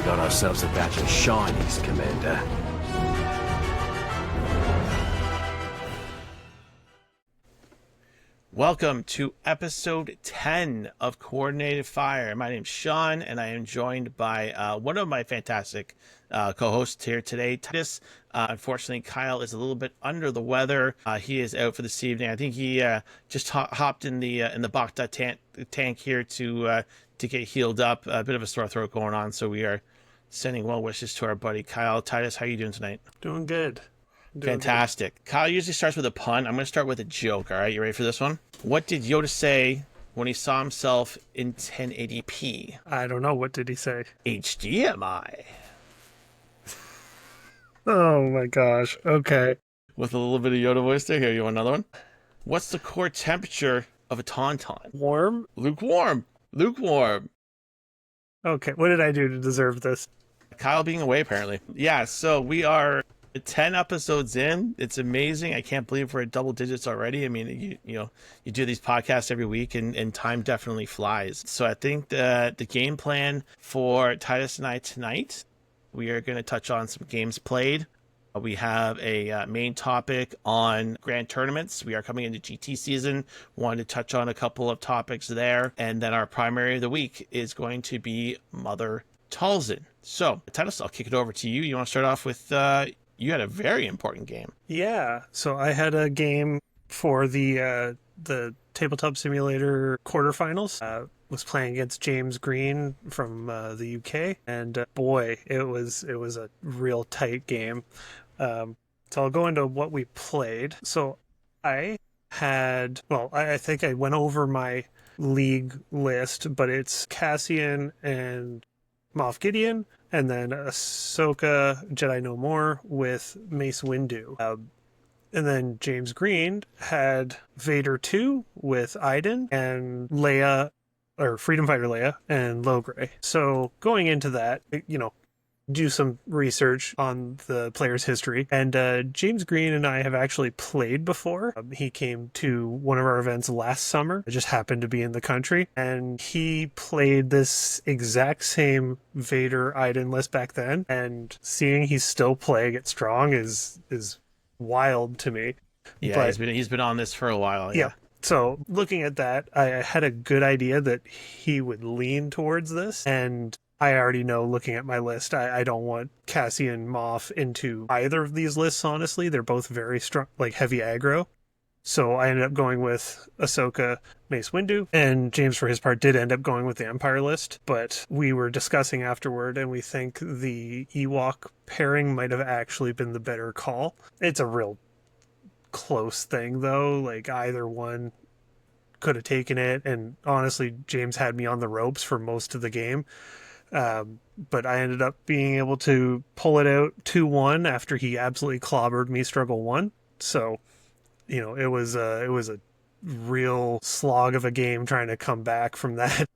got ourselves a batch of shinies, Commander. Welcome to episode 10 of Coordinated Fire. My name's Sean, and I am joined by one of my fantastic co-hosts here today, Titus. Unfortunately, Kyle is a little bit under the weather. He is out for this evening. I think he just hopped in the Bacta tank here to get healed up. A bit of a sore throat going on, so we are sending well wishes to our buddy Kyle. Titus, how are you doing tonight? Doing good. Fantastic. Good. Kyle usually starts with a pun. I'm going to start with a joke. All right, you ready for this one? What did Yoda say when he saw himself in 1080p? I don't know. What did he say? HDMI. Oh my gosh. Okay. With a little bit of Yoda voice there. Here, you want another one? What's the core temperature of a tauntaun? Warm? Lukewarm. Lukewarm. Okay. What did I do to deserve this? Kyle being away, apparently. Yeah, so we are 10 episodes in. It's amazing. I can't believe we're at double digits already. I mean, you do these podcasts every week, and time definitely flies. So I think the game plan for Titus and I tonight, we are going to touch on some games played. We have a main topic on grand tournaments. We are coming into GT season. Wanted to touch on a couple of topics there. And then our primary of the week is going to be Mother Talzin. So, Titus, I'll kick it over to you. You want to start off with... You had a very important game. Yeah. So I had a game for the Tabletop Simulator quarterfinals. Was playing against James Green from the UK, and boy, it was a real tight game. So I'll go into what we played. So I think I went over my league list, but it's Cassian and Moff Gideon, and then Ahsoka, Jedi No More with Mace Windu. And then James Green had Vader 2 with Iden and Leia, or Freedom Fighter Leia and Logray. So going into that, do some research on the player's history. And James Green and I have actually played before. He came to one of our events last summer. I just happened to be in the country. And he played this exact same Vader Iden list back then. And seeing he's still playing it strong is wild to me. Yeah, but he's been on this for a while. Yeah. So looking at that, I had a good idea that he would lean towards this. And I already know, looking at my list, I don't want Cassian Moff into either of these lists, honestly. They're both very strong, like heavy aggro. So I ended up going with Ahsoka, Mace Windu, and James, for his part, did end up going with the Empire list. But we were discussing afterward, and we think the Ewok pairing might have actually been the better call. It's a real close thing, though. Like, either one could have taken it, and honestly, James had me on the ropes for most of the game. But I ended up being able to pull it out 2-1 after he absolutely clobbered me struggle 1. So, it was a real slog of a game trying to come back from that.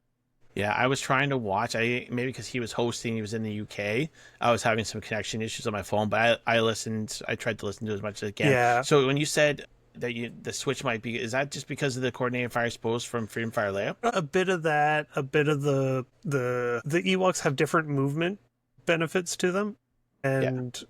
Yeah, I was trying to watch. Maybe because he was hosting, he was in the UK. I was having some connection issues on my phone, but I listened. I tried to listen to as much as I can. Yeah. So when you said that the switch might be, is that just because of the coordinated fire suppose from Freedom Fire Leia? A bit of that, a bit of the Ewoks have different movement benefits to them, and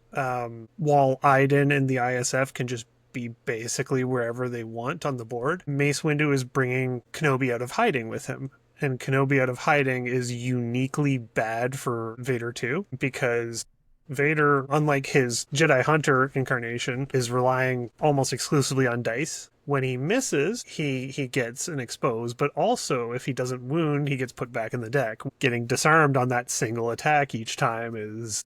while Iden and the ISF can just be basically wherever they want on the board, Mace Windu is bringing Kenobi out of hiding with him. And Kenobi out of hiding is uniquely bad for Vader 2, because Vader, unlike his Jedi Hunter incarnation, is relying almost exclusively on dice. When he misses, he gets an expose, but also if he doesn't wound, he gets put back in the deck. Getting disarmed on that single attack each time is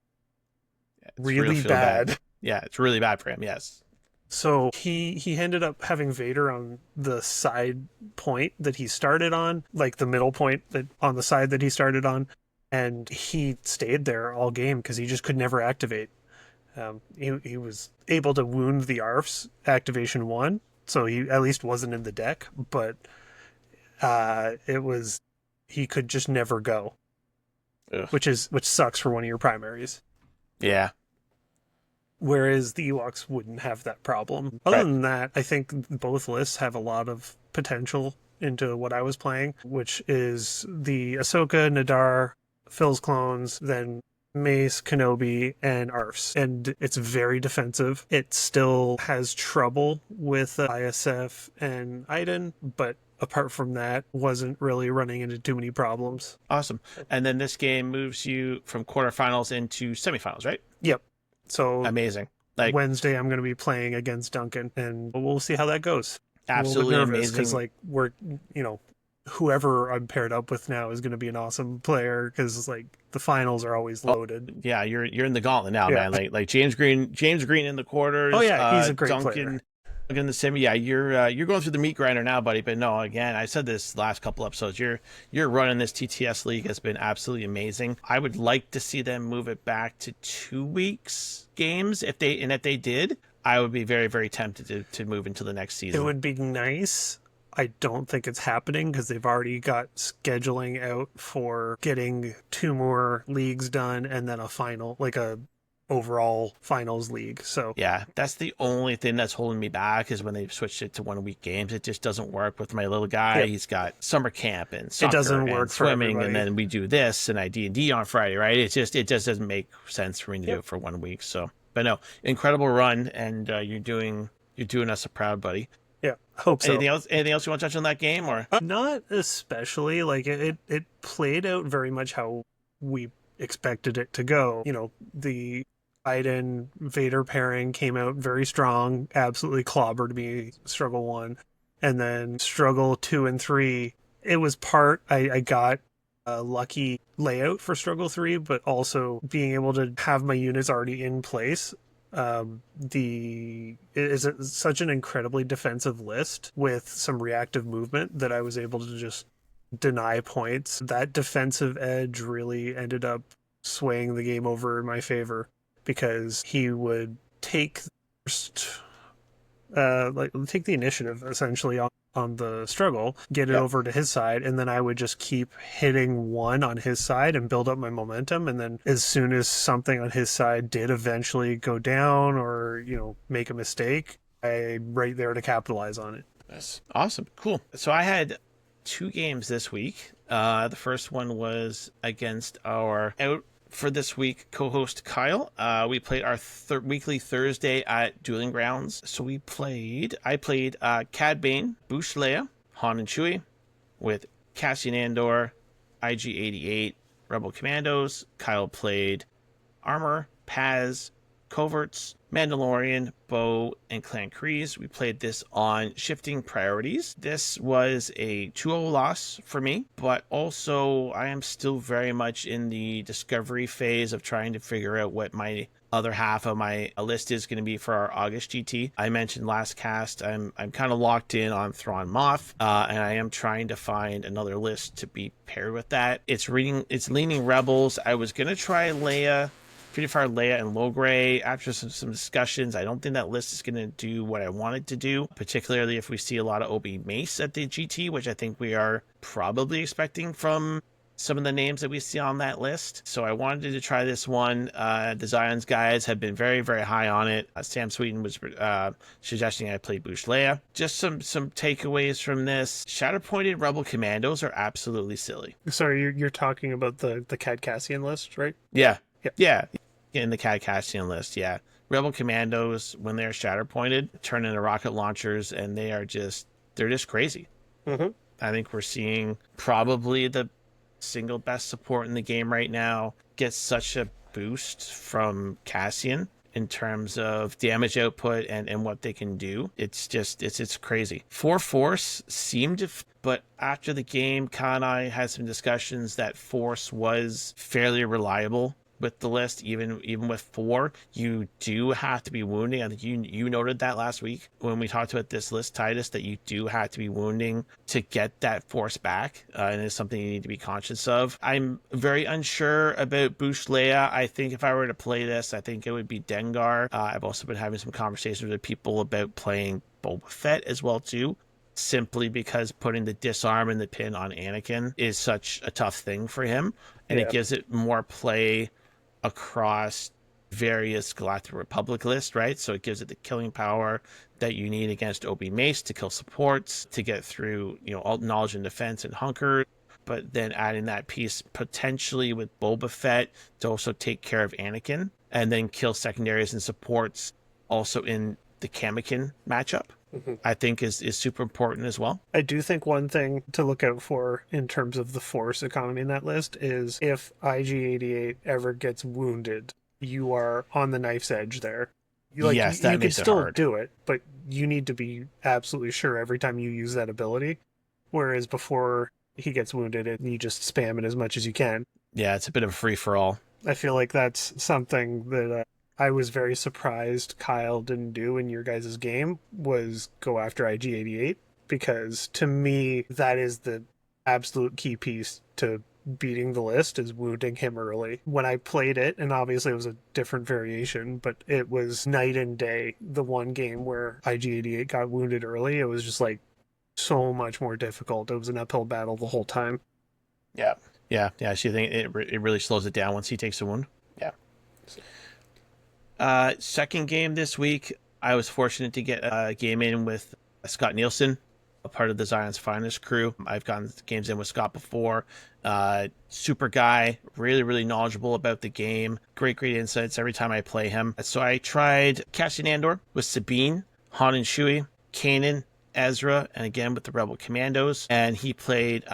really bad. Yeah, it's really bad for him, yes. So he ended up having Vader on the side point that he started on, like the middle point that on the side that he started on. And he stayed there all game because he just could never activate. He was able to wound the ARFs activation 1, so he at least wasn't in the deck, but he could just never go. Ugh. Which sucks for one of your primaries. Yeah. Whereas the Ewoks wouldn't have that problem. Other than that, I think both lists have a lot of potential into what I was playing, which is the Ahsoka, Nadar, Phil's clones, then Mace, Kenobi, and Arfs. And it's very defensive. It still has trouble with ISF and Iden, but apart from that, wasn't really running into too many problems. Awesome. And then this game moves you from quarterfinals into semifinals, right? Yep. So Amazing. Like Wednesday, I'm going to be playing against Duncan, and we'll see how that goes. absolutely I'm a little bit nervous because, amazing. like, we're, whoever I'm paired up with now is going to be an awesome player because, like, the finals are always loaded. Yeah, you're in the gauntlet now, Yeah. man. Like James Green in the quarters. Oh, yeah, he's a great Duncan player. in the semi. Yeah, you're going through the meat grinder now, buddy. But no, again, I said this last couple episodes. You're running this TTS league has been absolutely amazing. I would like to see them move it back to 2 weeks games if they did. I would be very, very tempted to move into the next season. It would be nice. I don't think it's happening because they've already got scheduling out for getting 2 more leagues done and then a final, like a overall finals league. So yeah, that's the only thing that's holding me back is when they've switched it to 1 week games. It just doesn't work with my little guy. Yep. He's got summer camp and soccer it doesn't work and for swimming, everybody. and then we do this and I D&D on Friday, right? It just doesn't make sense for me to do it for 1 week. So, but no, incredible run, and you're doing us a proud, buddy. Yeah, hope so. Anything else you want to touch on that game, or not especially. Like it played out very much how we expected it to go. The Iden Vader pairing came out very strong, absolutely clobbered me struggle 1, and then struggle 2 and 3. It was I got a lucky layout for struggle 3, but also being able to have my units already in place. It is such an incredibly defensive list with some reactive movement that I was able to just deny points. That defensive edge really ended up swaying the game over in my favor because he would take take the initiative essentially on the struggle, get it over to his side, and then I would just keep hitting 1 on his side and build up my momentum. And then as soon as something on his side did eventually go down or, make a mistake, I'm right there to capitalize on it. that's awesome, cool. So I had 2 games this week. The first one was against our out for this week co-host Kyle. We played our weekly Thursday at Dueling Grounds. So I played Cad Bane, Bouch Leia, Han and Chewie with Cassian Andor, IG-88, Rebel Commandos. Kyle played Armor, Paz, Coverts, Mandalorian, Bo, and Clan Kryze. We played this on shifting priorities. This was a 2-0 loss for me, but also I am still very much in the discovery phase of trying to figure out what my other half of my list is going to be for our August GT. I mentioned last cast, I'm kind of locked in on Thrawn Moff, and I am trying to find another list to be paired with that. It's leaning Rebels. I was going to try Leia, Pretty Far Leia and Logray. After some discussions, I don't think that list is going to do what I want it to do, particularly if we see a lot of Obi Mace at the GT, which I think we are probably expecting from some of the names that we see on that list. So I wanted to try this one. The Zion's guys have been very, very high on it. Sam Sweeten was suggesting I play Bouch Leia. Just some takeaways from this. Shatterpointed Rebel Commandos are absolutely silly. Sorry, you're talking about the Cad Cassian list, right? Yeah. In the Cad Cassian list, yeah. Rebel Commandos, when they're shatterpointed, turn into rocket launchers, and they're just crazy. Mm-hmm. I think we're seeing probably the single best support in the game right now get such a boost from Cassian in terms of damage output and what they can do. It's crazy. 4 Force seemed to, but after the game, Khan and I had some discussions that Force was fairly reliable with the list. Even with 4, you do have to be wounding. I think you noted that last week when we talked about this list, Titus, that you do have to be wounding to get that Force back, and it's something you need to be conscious of. I'm very unsure about Bouch Leia. I think if I were to play this, I think it would be Dengar. I've also been having some conversations with people about playing Boba Fett as well too, simply because putting the disarm and the pin on Anakin is such a tough thing for him, and it gives it more play across various Galactic Republic lists, right? So it gives it the killing power that you need against Obi Mace to kill supports, to get through, all knowledge and defense and hunker. but then adding that piece potentially with Boba Fett to also take care of Anakin, and then kill secondaries and supports also in the Kamikin matchup, I think is super important as well. I do think one thing to look out for in terms of the force economy in that list is if IG-88 ever gets wounded, you are on the knife's edge there. Yes, that you can makes it still hard. do it, but you need to be absolutely sure every time you use that ability. Whereas before he gets wounded, you just spam it as much as you can. Yeah, it's a bit of a free-for-all. I feel like that's something that I was very surprised Kyle didn't do in your guys' game, was go after IG-88, because to me, that is the absolute key piece to beating the list, is wounding him early. When I played it, and obviously it was a different variation, but it was night and day. The one game where IG-88 got wounded early, it was just like so much more difficult. It was an uphill battle the whole time. Yeah. So you think it really slows it down once he takes a wound? Yeah. Second game this week, I was fortunate to get a game in with Scott Nielsen, a part of the Zion's Finest crew. I've gotten games in with Scott before. Super guy, really knowledgeable about the game. Great insights every time I play him. So I tried Cassian Andor with Sabine, Han and Chewie, Kanan, Ezra, and again with the Rebel Commandos. And he played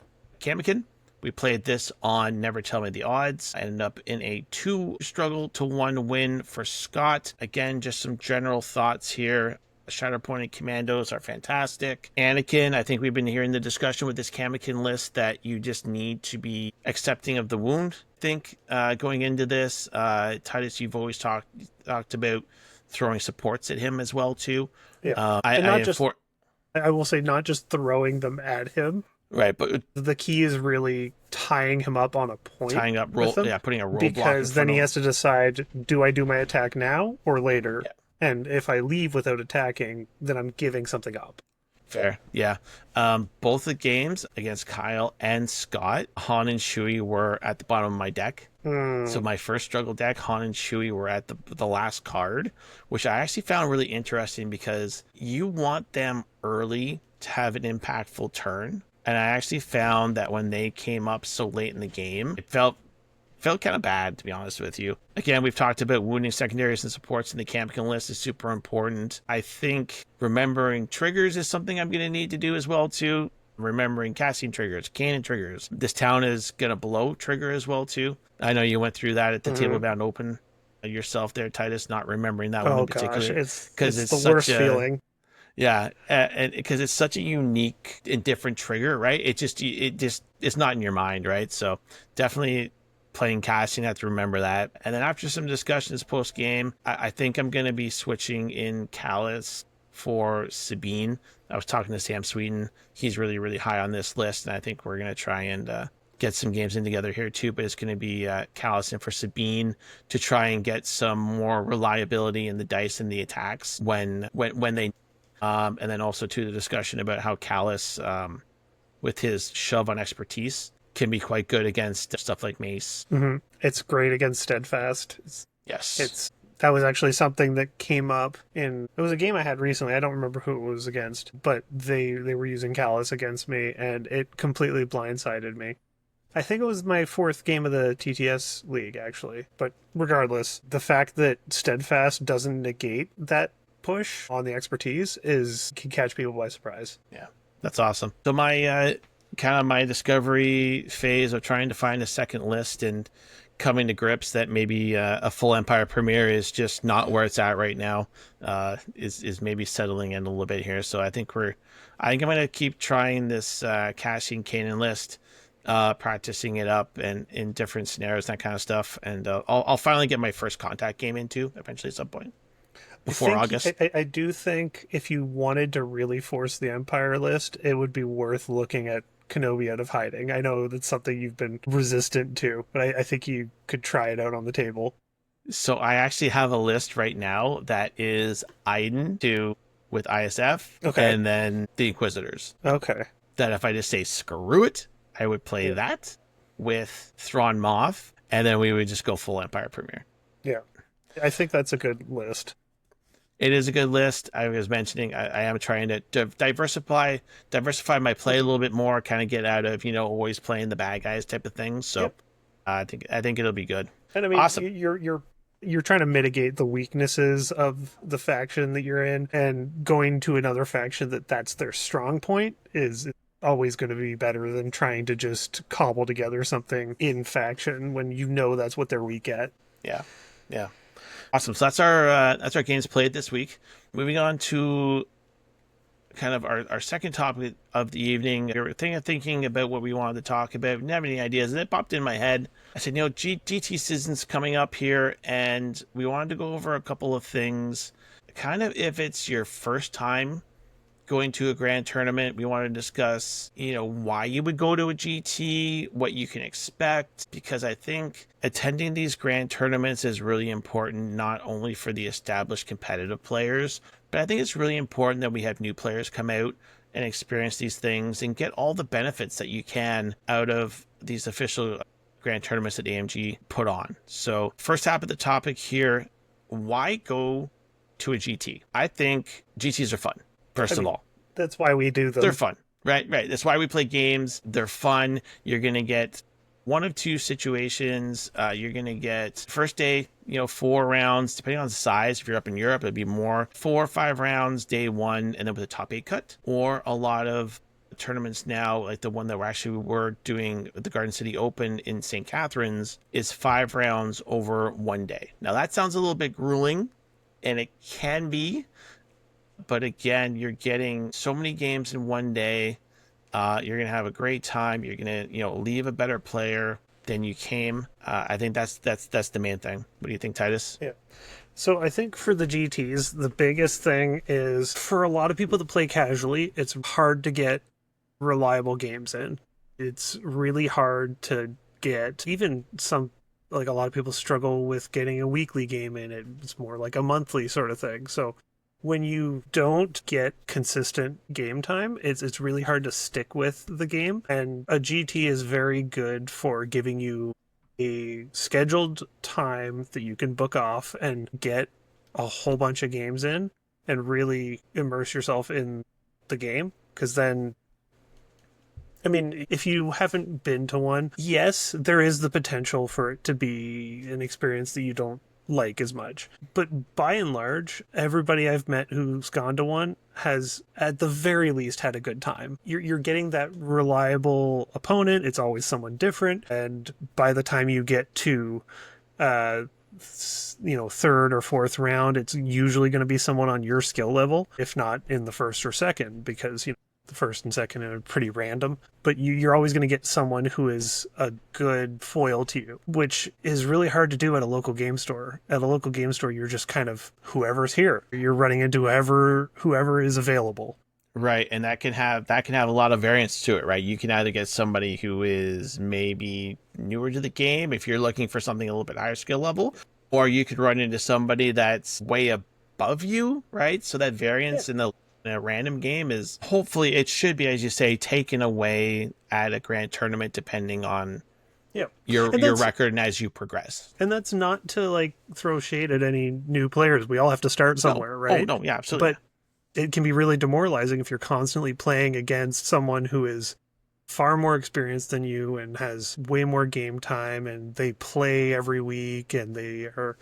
Kamikin. We played this on Never Tell Me the Odds. I ended up in a 2 struggle to 1 win for Scott. Again, just some general thoughts here. Shatterpoint Commandos are fantastic. Anakin, I think we've been hearing the discussion with this Kamikin list that you just need to be accepting of the wound. I think going into this, Titus, you've always talked about throwing supports at him as well too. Yeah, I will say not just throwing them at him. Right, but the key is really tying him up on a point. Putting a roadblock. Because then he has to decide: do I do my attack now or later? Yeah. And if I leave without attacking, then I'm giving something up. Fair, yeah. Both the games against Kyle and Scott, Han and Chewie were at the bottom of my deck. So my first struggle deck, Han and Chewie were at the last card, which I actually found really interesting because you want them early to have an impactful turn. And I actually found that when they came up so late in the game, it felt kind of bad, to be honest with you. Again, we've talked about wounding secondaries and supports in the Kamikin list is super important. I think remembering triggers is something I'm going to need to do as well, too. Remembering Cassian triggers, Kanan triggers. This town is going to blow trigger as well, too. I know you went through that at the Table Bound Open yourself there, Titus, not remembering that one in particular. It's the worst feeling. Yeah, and because it's such a unique and different trigger, right? It's not in your mind, right? So definitely playing Cassian, I have to remember that. And then after some discussions post game, I think I'm going to be switching in Callus for Sabine. I was talking to Sam Sweden. He's really high on this list, and I think we're going to try and get some games in together here too. But it's going to be Callus in for Sabine to try and get some more reliability in the dice and the attacks when they. And then also to the discussion about how Callus, with his shove on expertise, can be quite good against stuff like Mace. Mm-hmm. It's great against Steadfast. That was actually something that came up it was a game I had recently. I don't remember who it was against, but they were using Callus against me, and it completely blindsided me. I think it was my 4th game of the TTS League, actually. But regardless, the fact that Steadfast doesn't negate that push on the expertise can catch people by surprise. Yeah, that's awesome. So my kind of my discovery phase of trying to find a second list and coming to grips that maybe a full Empire premiere is just not where it's at right now is maybe settling in a little bit here. So I think I'm going to keep trying this Cassian Kanan list, practicing it up and in different scenarios, that kind of stuff. And I'll finally get my first contact game into eventually at some point. Before August. I do think if you wanted to really force the Empire list, it would be worth looking at Kenobi Out of Hiding. I know that's something you've been resistant to, but I think you could try it out on the table. So I actually have a list right now that is Iden with ISF, and then the Inquisitors. Okay. That if I just say screw it, I would play that with Thrawn Moff, and then we would just go full Empire premiere. Yeah. I think that's a good list. It is a good list. I was mentioning I am trying to diversify my play a little bit more, kind of get out of always playing the bad guys type of things. So Yep. I think it'll be good. And I mean, Awesome. you're trying to mitigate the weaknesses of the faction that you're in, and going to another faction that's their strong point is always going to be better than trying to just cobble together something in faction when you know that's what they're weak at. Yeah, yeah. Awesome. So that's our games played this week. Moving on to kind of our second topic of the evening. We were thinking about what we wanted to talk about. Didn't have any ideas, and it popped in my head. I said, GT season's coming up here, and we wanted to go over a couple of things. Kind of if it's your first time going to a grand tournament, we want to discuss, why you would go to a GT, what you can expect, because I think attending these grand tournaments is really important, not only for the established competitive players, but I think it's really important that we have new players come out and experience these things and get all the benefits that you can out of these official grand tournaments that AMG put on. So first half of the topic here, why go to a GT? I think GTs are fun. First of all, that's why we do them. They're fun, right? That's why we play games. They're fun. You're going to get one of two situations. You're going to get first day, 4 rounds, depending on the size. If you're up in Europe, it'd be more 4 or 5 rounds day one, and then with a top 8 cut. Or a lot of tournaments now, like the one that we're doing at the Garden City Open in St. Catharines, is 5 rounds over 1 day. Now that sounds a little bit grueling, and it can be. But again, you're getting so many games in 1 day. You're going to have a great time. You're going to, leave a better player than you came. I think that's the main thing. What do you think, Titus? Yeah. So I think for the GTs, the biggest thing is for a lot of people that play casually, it's hard to get reliable games in. It's really hard to get even some, like a lot of people struggle with getting a weekly game in. It's more like a monthly sort of thing. So when you don't get consistent game time, it's really hard to stick with the game. And a GT is very good for giving you a scheduled time that you can book off and get a whole bunch of games in and really immerse yourself in the game. Because then, I mean, if you haven't been to one, yes, there is the potential for it to be an experience that you don't like as much. But by and large, everybody I've met who's gone to one has at the very least had a good time. You're getting that reliable opponent. It's always someone different. And by the time you get to third or fourth round, it's usually going to be someone on your skill level, if not in the first or second, because the first and second are pretty random, but you're always going to get someone who is a good foil to you, which is really hard to do at a local game store. At a local game store, you're just kind of whoever's here. You're running into whoever is available. Right, and that can have a lot of variance to it, right? You can either get somebody who is maybe newer to the game if you're looking for something a little bit higher skill level, or you could run into somebody that's way above you, right? So that variance in a random game is hopefully, it should be, as you say, taken away at a grand tournament depending on your record and as you progress. And that's not to throw shade at any new players. We all have to start somewhere, right? Oh no, yeah, absolutely. But it can be really demoralizing if you're constantly playing against someone who is far more experienced than you and has way more game time, and they play every week, and they are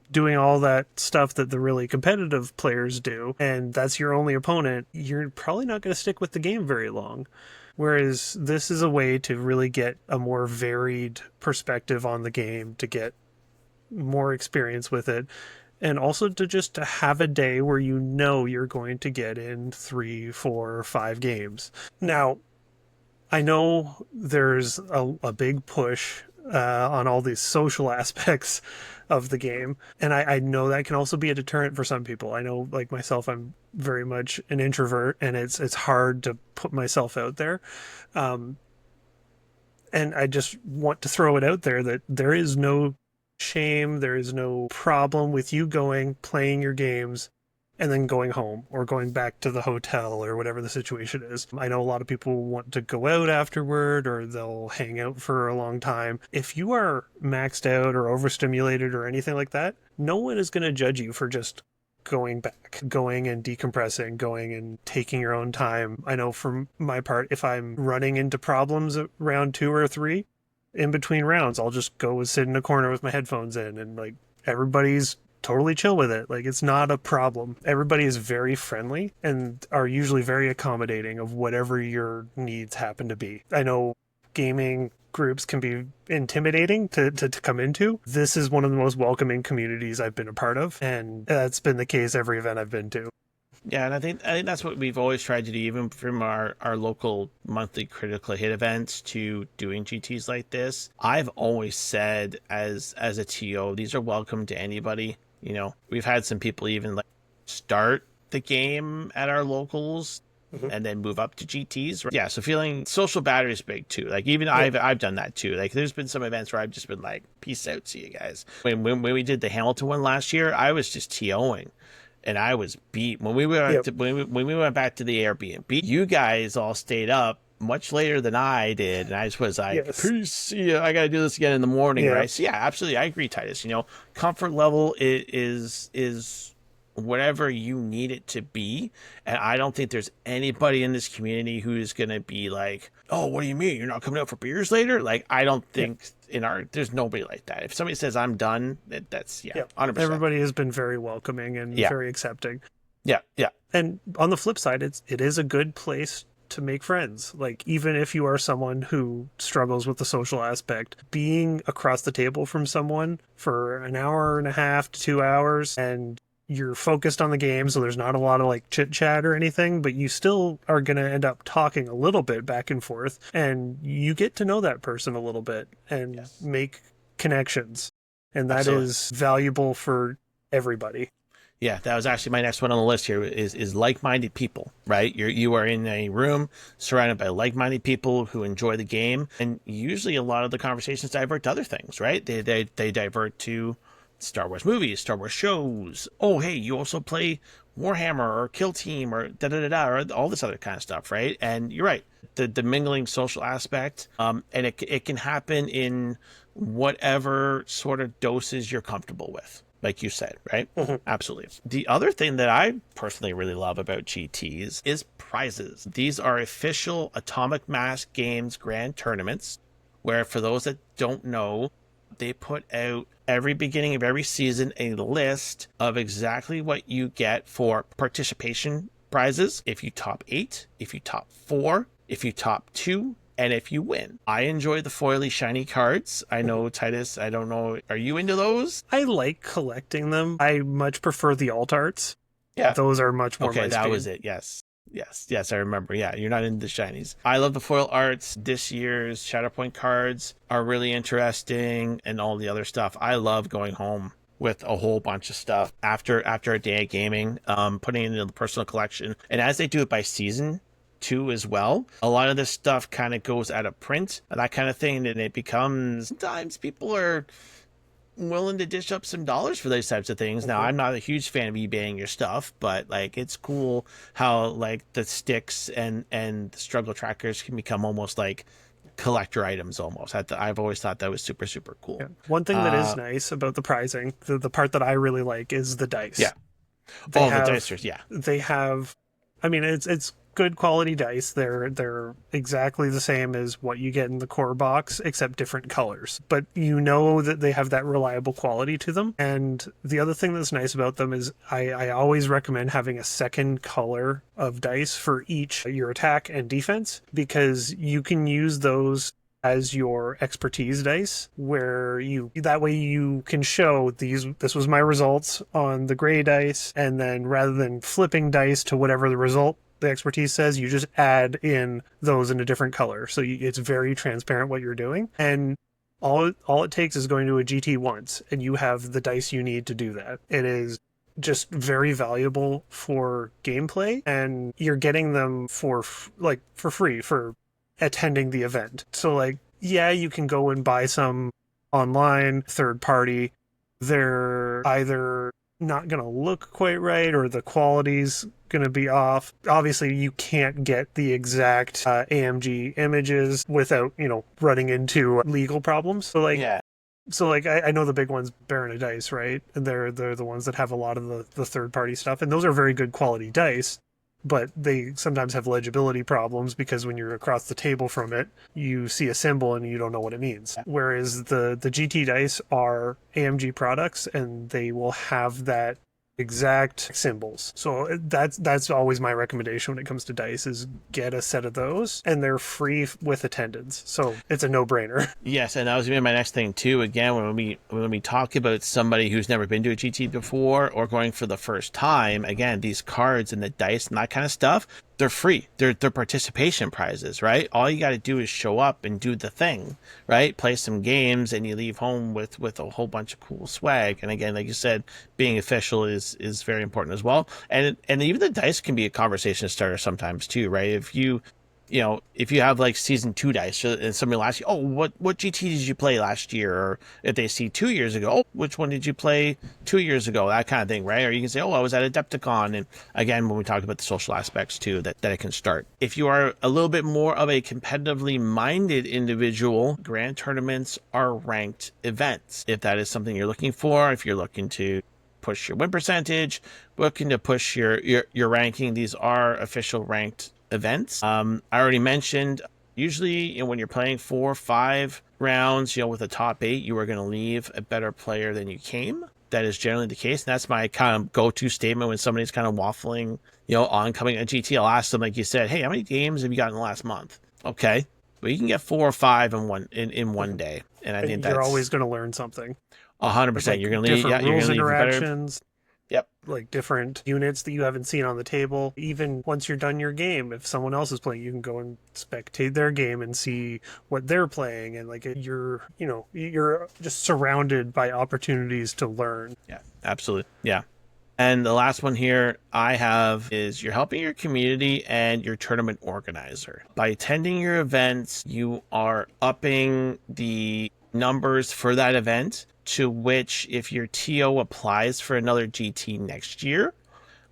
doing all that stuff that the really competitive players do, and that's your only opponent. You're probably not going to stick with the game very long. Whereas this is a way to really get a more varied perspective on the game, to get more experience with it, and also to have a day where you're going to get in 3, 4, 5 games. Now, I know there's a big push on all these social aspects of the game, and I know that can also be a deterrent for some people. I know, like myself, I'm very much an introvert, and it's hard to put myself out there. And I just want to throw it out there that there is no shame, there is no problem with you playing your games, and then going home or going back to the hotel or whatever the situation is. I know a lot of people want to go out afterward or they'll hang out for a long time. If you are maxed out or overstimulated or anything like that, no one is going to judge you for just going back, going and decompressing, going and taking your own time. I know for my part, if I'm running into problems at round 2 or 3, in between rounds, I'll just go and sit in a corner with my headphones in, and like everybody's totally chill with it. Like, it's not a problem. Everybody is very friendly and are usually very accommodating of whatever your needs happen to be. I know gaming groups can be intimidating to come into. This is one of the most welcoming communities I've been a part of, and that's been the case every event I've been to. Yeah, and I think that's what we've always tried to do, even from our local monthly critical hit events to doing GTs like this. I've always said as a TO, these are welcome to anybody. You know, we've had some people even like start the game at our locals and then move up to GTs. Right? Yeah, so feeling social battery is big too. Like even I've done that too. Like there's been some events where I've just been like, peace out, see you guys. When we did the Hamilton one last year, I was just TOing. And I was beat when we were when we went back to the Airbnb. You guys all stayed up much later than I did, and I just was like, "Peace, see ya. I got to do this again in the morning." Right? So yeah, absolutely, I agree, Titus. You know, comfort level is whatever you need it to be, and I don't think there's anybody in this community who is going to be like, "Oh, what do you mean you're not coming out for beers later?" Like, I don't think. There's nobody like that. If somebody says I'm done, that's 100%. Everybody has been very welcoming and very accepting. Yeah. And on the flip side, it is a good place to make friends. Like, even if you are someone who struggles with the social aspect, being across the table from someone for an hour and a half to 2 hours, and you're focused on the game, so there's not a lot of like chit chat or anything, but you still are going to end up talking a little bit back and forth, and you get to know that person a little bit and make connections. And that is valuable for everybody. Yeah, that was actually my next one on the list here is like-minded people, right? You are in a room surrounded by like-minded people who enjoy the game, and usually a lot of the conversations divert to other things, right? They divert to Star Wars movies, Star Wars shows. Oh, hey, you also play Warhammer or Kill Team or or all this other kind of stuff, right? And you're right, the mingling social aspect, and it can happen in whatever sort of doses you're comfortable with, like you said, right? Absolutely. The other thing that I personally really love about GTs is prizes. These are official Atomic Mass Games Grand Tournaments, where for those that don't know, they put out every beginning of every season a list of exactly what you get for participation prizes. If you top 8, if you top 4, if you top 2, and if you win. I enjoy the foily shiny cards. I know, Titus, I don't know, are you into those? I like collecting them. I much prefer the alt arts. Yeah. Those are much more Okay, that was it, yes. Yes, I remember. Yeah, you're not into the shinies. I love the foil arts. This year's Shatterpoint cards are really interesting, and all the other stuff. I love going home with a whole bunch of stuff after a day of gaming, putting it into the personal collection. And as they do it by season too as well, a lot of this stuff kind of goes out of print, that kind of thing, and it becomes, sometimes people are willing to dish up some dollars for those types of things. Now, I'm not a huge fan of eBaying your stuff, but like, it's cool how like the sticks and the struggle trackers can become almost like collector items almost. I've always thought that was super, super cool. Yeah. One thing that is nice about the prizing, the part that I really like, is the dice. Yeah. The dicers, yeah. They have, I mean, it's good quality dice. They're exactly the same as what you get in the core box, except different colors. But you know that they have that reliable quality to them. And the other thing that's nice about them is I always recommend having a second color of dice for each your attack and defense, because you can use those as your expertise dice, where that way you can show this was my results on the gray dice, and then rather than flipping dice to whatever the result the expertise says, you just add in those in a different color. So it's very transparent what you're doing. And all it takes is going to a GT once, and you have the dice you need to do that. It is just very valuable for gameplay, and you're getting them for free for attending the event. So like, yeah, you can go and buy some online, third party. They're either not going to look quite right, or the quality's going to be off. Obviously, you can't get the exact AMG images without, running into legal problems. So Yeah. I know the big ones, Baron of Dice, right? And they're the ones that have a lot of the third party stuff, and those are very good quality dice. But they sometimes have legibility problems because when you're across the table from it, you see a symbol and you don't know what it means. Whereas the GT dice are AMG products, and they will have that exact symbols. So that's always my recommendation when it comes to dice, is get a set of those, and they're free with attendance. So it's a no-brainer. Yes, and that was gonna be my next thing too. Again, when we talk about somebody who's never been to a GT before or going for the first time, again, these cards and the dice and that kind of stuff, they're free. They're participation prizes, right? All you got to do is show up and do the thing, right? Play some games, and you leave home with a whole bunch of cool swag. And again, like you said, being official is very important as well. And even the dice can be a conversation starter sometimes too, right? If you have like season 2 dice and somebody will ask you, oh, what GT did you play last year? Or if they see 2 years ago, oh, which one did you play 2 years ago? That kind of thing, right? Or you can say, oh, I was at Adepticon. And again, when we talk about the social aspects too, that it can start. If you are a little bit more of a competitively minded individual, grand tournaments are ranked events. If that is something you're looking for, if you're looking to push your win percentage, looking to push your ranking, these are official ranked events. I already mentioned, usually when you're playing 4 or 5 rounds, with a top 8, you are going to leave a better player than you came. That is generally the case, and that's my kind of go-to statement when somebody's kind of waffling, on coming at GT. I'll ask them, like you said, hey, how many games have you got in the last month? Okay, but you can get 4 or 5 in one day, and I think You're always going to learn something. 100%. You're going to leave. Different You're rules going to leave interactions. better. Yep. Like different units that you haven't seen on the table. Even once you're done your game, if someone else is playing, you can go and spectate their game and see what they're playing. And like you're just surrounded by opportunities to learn. Yeah, absolutely. Yeah. And the last one here I have is you're helping your community and your tournament organizer. By attending your events, you are upping the numbers for that event, to which if your TO applies for another GT next year,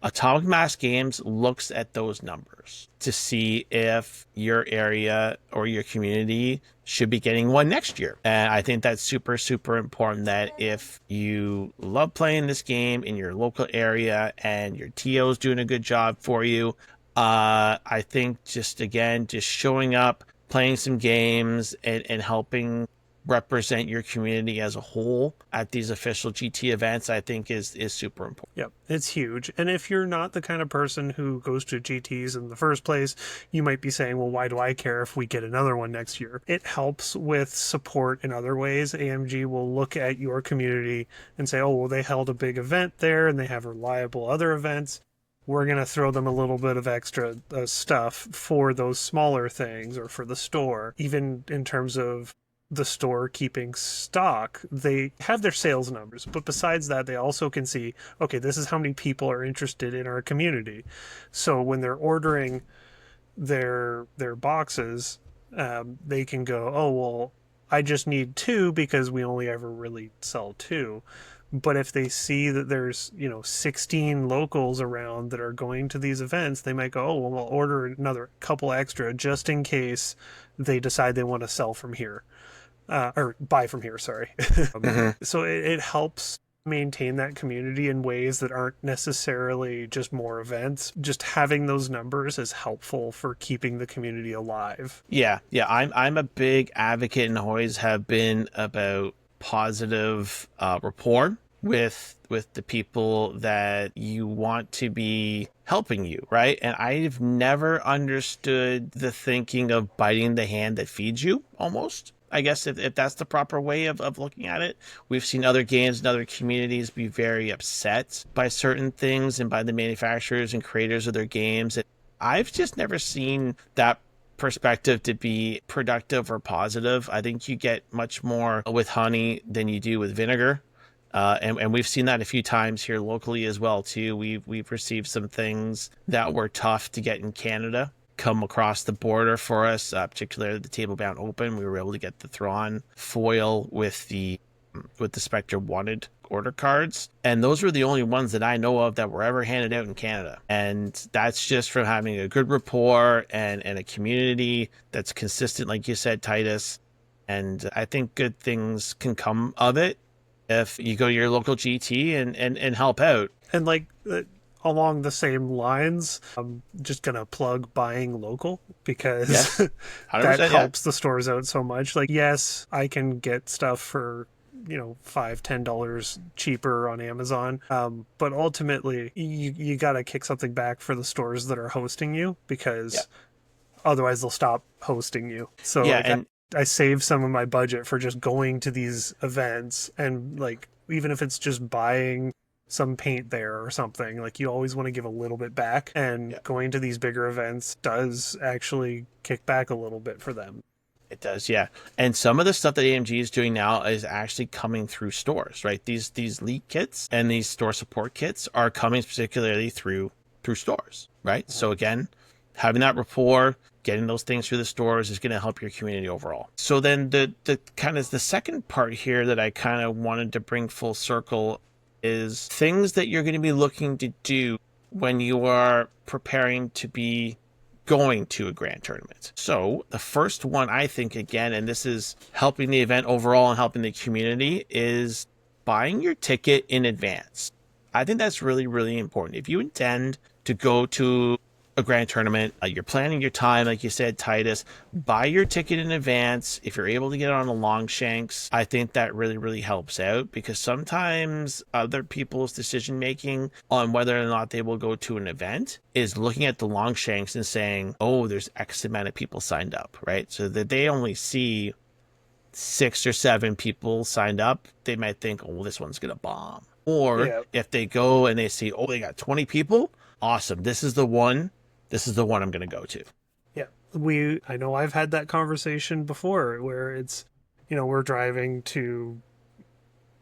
Atomic Mass Games looks at those numbers to see if your area or your community should be getting one next year. And I think that's super, super important, that if you love playing this game in your local area and your TO is doing a good job for you, I think just showing up, playing some games, and helping represent your community as a whole at these official GT events, I think is super important. Yep, it's huge. And if you're not the kind of person who goes to GTs in the first place, you might be saying, well, why do I care if we get another one next year? It helps with support in other ways. AMG will look at your community and say, oh, well, they held a big event there and they have reliable other events. We're going to throw them a little bit of extra stuff for those smaller things, or for the store. Even in terms of the store keeping stock, they have their sales numbers, but besides that, they also can see, okay, this is how many people are interested in our community. So when they're ordering their boxes, they can go, oh, well, I just need 2 because we only ever really sell 2. But if they see that there's 16 locals around that are going to these events, they might go, oh, well, we'll order another couple extra just in case they decide they want to sell from here. Or buy from here, sorry. So it helps maintain that community in ways that aren't necessarily just more events. Just having those numbers is helpful for keeping the community alive. Yeah. I'm a big advocate, and always have been, about positive rapport with the people that you want to be helping you, right? And I've never understood the thinking of biting the hand that feeds you, almost. I guess if that's the proper way of looking at it. We've seen other games and other communities be very upset by certain things and by the manufacturers and creators of their games. And I've just never seen that perspective to be productive or positive. I think you get much more with honey than you do with vinegar. And we've seen that a few times here locally as well too. We've received some things that were tough to get in Canada come across the border for us, particularly the Table Bound Open. We were able to get the Thrawn foil with the Spectre Wanted order cards, and those were the only ones that I know of that were ever handed out in Canada. And that's just from having a good rapport and a community that's consistent, like you said, Titus. And I think good things can come of it if you go to your local GT and help out. And like along the same lines, I'm just gonna plug buying local because Yes. that 100%, helps the stores out so much. Like, yes, I can get stuff for $5-10 cheaper on Amazon, but ultimately you got to kick something back for the stores that are hosting you, because otherwise they'll stop hosting you. So Yeah, like, and I save some of my budget for just going to these events, and like, even if it's just buying some paint there or something, like, you always want to give a little bit back, and going to these bigger events does actually kick back a little bit for them. it does, yeah. And some of the stuff that AMG is doing now is actually coming through stores, right? These leak kits and these store support kits are coming particularly through stores, right? So again, having that rapport, getting those things through the stores is going to help your community overall. So then the kind of the second part here that I kind of wanted to bring full circle is things that you're going to be looking to do when you are preparing to be going to a grand tournament. So the first one, I think, again, and this is helping the event overall and helping the community, is buying your ticket in advance. I think that's really, really important. If you intend to go to a grand tournament, you're planning your time, like you said, Titus, buy your ticket in advance. If you're able to get on the Longshanks, I think that really, really helps out, because sometimes other people's decision making on whether or not they will go to an event is looking at the Longshanks and saying, oh, there's X amount of people signed up, right? So that they only see 6 or 7 people signed up, they might think, oh, this one's gonna bomb. Or if they go and they see, oh, they got 20 people, awesome, this is the one I'm going to go to. Yeah. I know I've had that conversation before where it's, we're driving to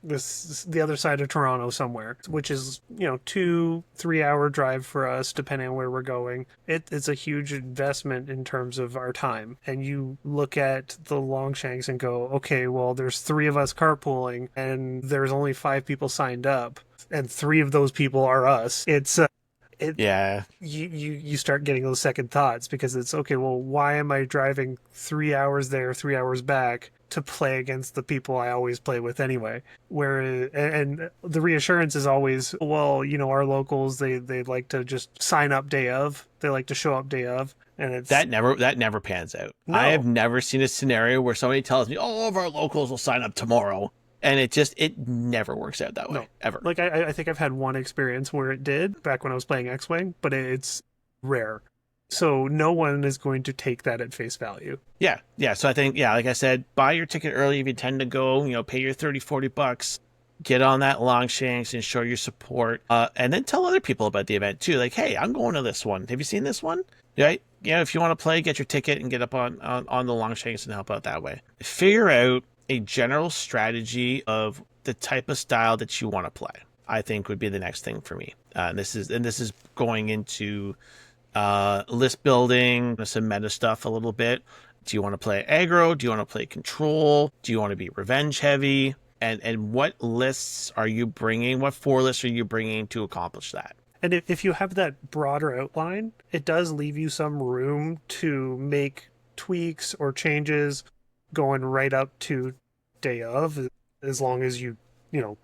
the other side of Toronto somewhere, which is, 2-3 hour drive for us, depending on where we're going. It's a huge investment in terms of our time. And you look at the Longshanks and go, okay, well, there's 3 of us carpooling and there's only 5 people signed up, and 3 of those people are us. You start getting those second thoughts, because it's, okay, well, why am I driving 3 hours there, 3 hours back to play against the people I always play with anyway? And the reassurance is always, well, our locals, they like to just sign up day of, they like to show up day of. And it's that never pans out. No. I have never seen a scenario where somebody tells me, all of our locals will sign up tomorrow. And it never works out that way, ever. Like, I think I've had one experience where it did, back when I was playing X-Wing, but it's rare. So no one is going to take that at face value. Yeah. So I think, like I said, buy your ticket early if you tend to go, pay your $30-40, get on that Longshanks and show your support. And then tell other people about the event too. Like, hey, I'm going to this one. Have you seen this one? Right? If you want to play, get your ticket and get up on the Longshanks and help out that way. Figure out a general strategy of the type of style that you want to play, I think would be the next thing for me. This is going into list building, some meta stuff a little bit. Do you want to play aggro? Do you want to play control? Do you want to be revenge heavy? And what lists are you bringing? What 4 lists are you bringing to accomplish that? And if you have that broader outline, it does leave you some room to make tweaks or changes going right up to day of, as long as you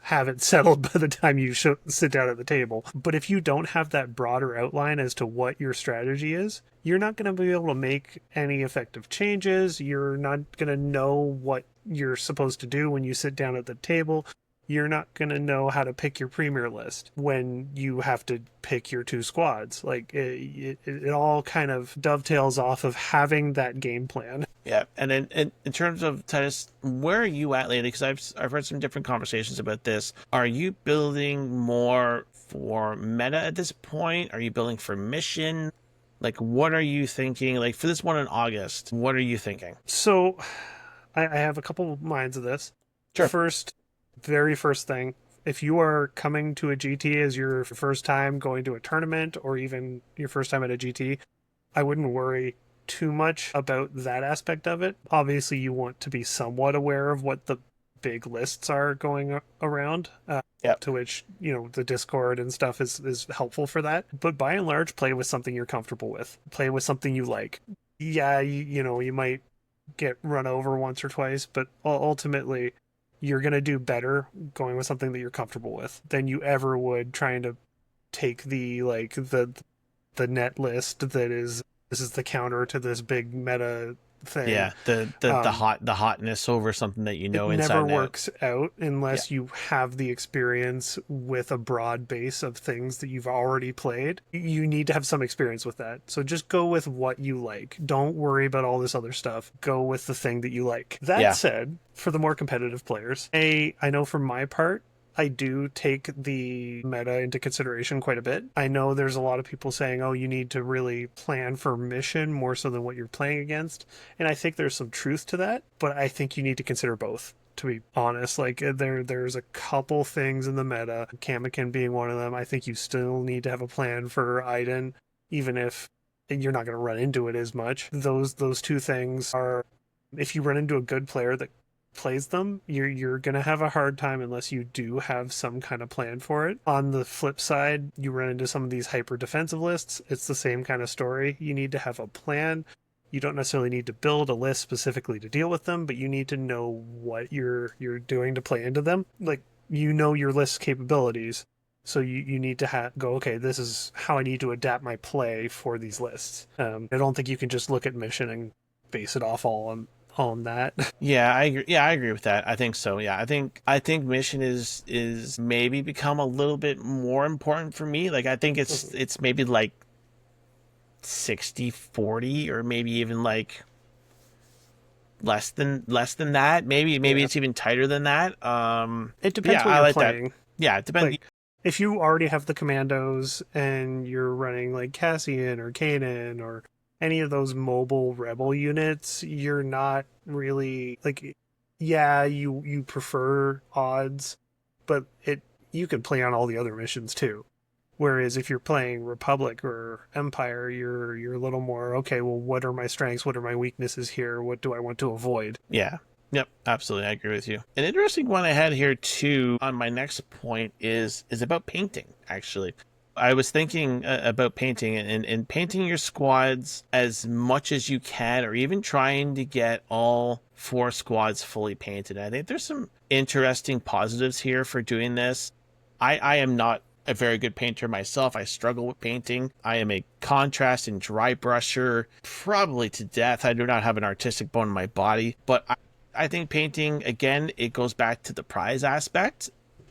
have it settled by the time you sit down at the table. But if you don't have that broader outline as to what your strategy is, you're not going to be able to make any effective changes. You're not going to know what you're supposed to do when you sit down at the table. You're not going to know how to pick your premier list when you have to pick your 2 squads. Like, it all kind of dovetails off of having that game plan. Yeah, and then in terms of, Titus, where are you at lately? Because I've heard some different conversations about this. Are you building more for meta at this point? Are you building for mission? Like, what are you thinking? Like, for this one in August, what are you thinking? So, I have a couple of minds of this. Sure. Very first thing, if you are coming to a GT as your first time going to a tournament, or even your first time at a GT, I wouldn't worry too much about that aspect of it. Obviously, you want to be somewhat aware of what the big lists are going around. Yep. To which, the Discord and stuff is helpful for that. But by and large, play with something you're comfortable with. Play with something you like. Yeah, you might get run over once or twice, but ultimately you're going to do better going with something that you're comfortable with than you ever would trying to take the net list that is this is the counter to this big meta thing. Yeah, the hotness over something that It inside never and out. works out unless Yeah. you have the experience with a broad base of things that you've already played. You need to have some experience with that. So just go with what you like. Don't worry about all this other stuff. Go with the thing that you like. That Yeah. said, for the more competitive players, I know for my part, I do take the meta into consideration quite a bit. I know there's a lot of people saying, oh, you need to really plan for mission more so than what you're playing against. And I think there's some truth to that, but I think you need to consider both. To be honest, like there's a couple things in the meta, Kamakin being one of them. I think you still need to have a plan for Iden, even if you're not going to run into it as much. Those two things are, if you run into a good player that plays them, you're gonna have a hard time unless you do have some kind of plan for it. On the flip side, you run into some of these hyper defensive lists, it's the same kind of story. You need to have a plan. You don't necessarily need to build a list specifically to deal with them, but you need to know what you're doing to play into them. Like, your list capabilities, so you need to go, okay, this is how I need to adapt my play for these lists. I don't think you can just look at mission and base it off all on that. Yeah, I agree. Yeah, I agree with that. I think so. Yeah, I think mission is maybe become a little bit more important for me. Like I think it's maybe like 60-40, or maybe even like less than that. Maybe it's even tighter than that. It depends yeah, what I you're like playing. that. Yeah, it depends. Like, if you already have the commandos and you're running like Cassian or Kanan or any of those mobile rebel units, you're not really like, yeah, you prefer odds, but you can play on all the other missions too. Whereas if you're playing Republic or Empire, you're a little more, okay, well, what are my strengths? What are my weaknesses here? What do I want to avoid? Yeah. Yep, absolutely. I agree with you. An interesting one I had here too on my next point is about painting, actually. I was thinking about painting and painting your squads as much as you can, or even trying to get all 4 squads fully painted. I think there's some interesting positives here for doing this. I am not a very good painter myself. I struggle with painting. I am a contrast and dry brusher, probably to death. I do not have an artistic bone in my body, but I think painting, again, it goes back to the prize aspect.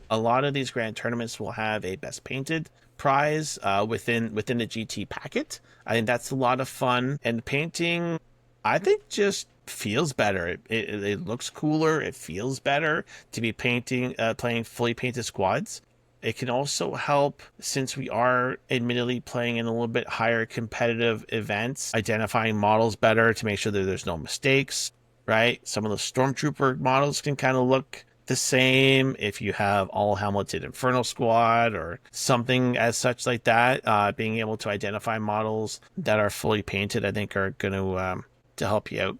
A lot of these grand tournaments will have a best painted prize within the GT packet. I think that's a lot of fun. And painting, I think, just feels better. It looks cooler. It feels better to be playing fully painted squads. It can also help, since we are admittedly playing in a little bit higher competitive events, identifying models better to make sure that there's no mistakes, right? Some of the Stormtrooper models can kind of look the same if you have all helmeted Inferno Squad or something as such like that. Being able to identify models that are fully painted, I think, are going to help you out.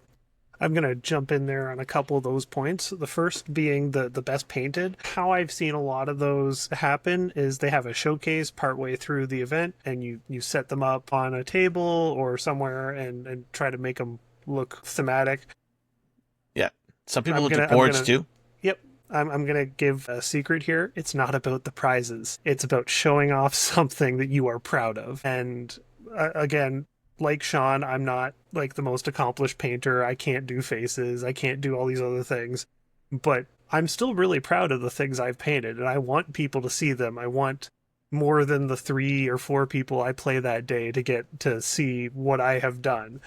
I'm going to jump in there on a couple of those points. The first being the best painted. How I've seen a lot of those happen is they have a showcase partway through the event, and you set them up on a table or somewhere and try to make them look thematic. Yeah. Some people do boards too. Yep. I'm going to give a secret here. It's not about the prizes. It's about showing off something that you are proud of. And again, like Sean, I'm not like the most accomplished painter. I can't do faces. I can't do all these other things. But I'm still really proud of the things I've painted, and I want people to see them. I want more than the 3 or 4 people I play that day to get to see what I have done.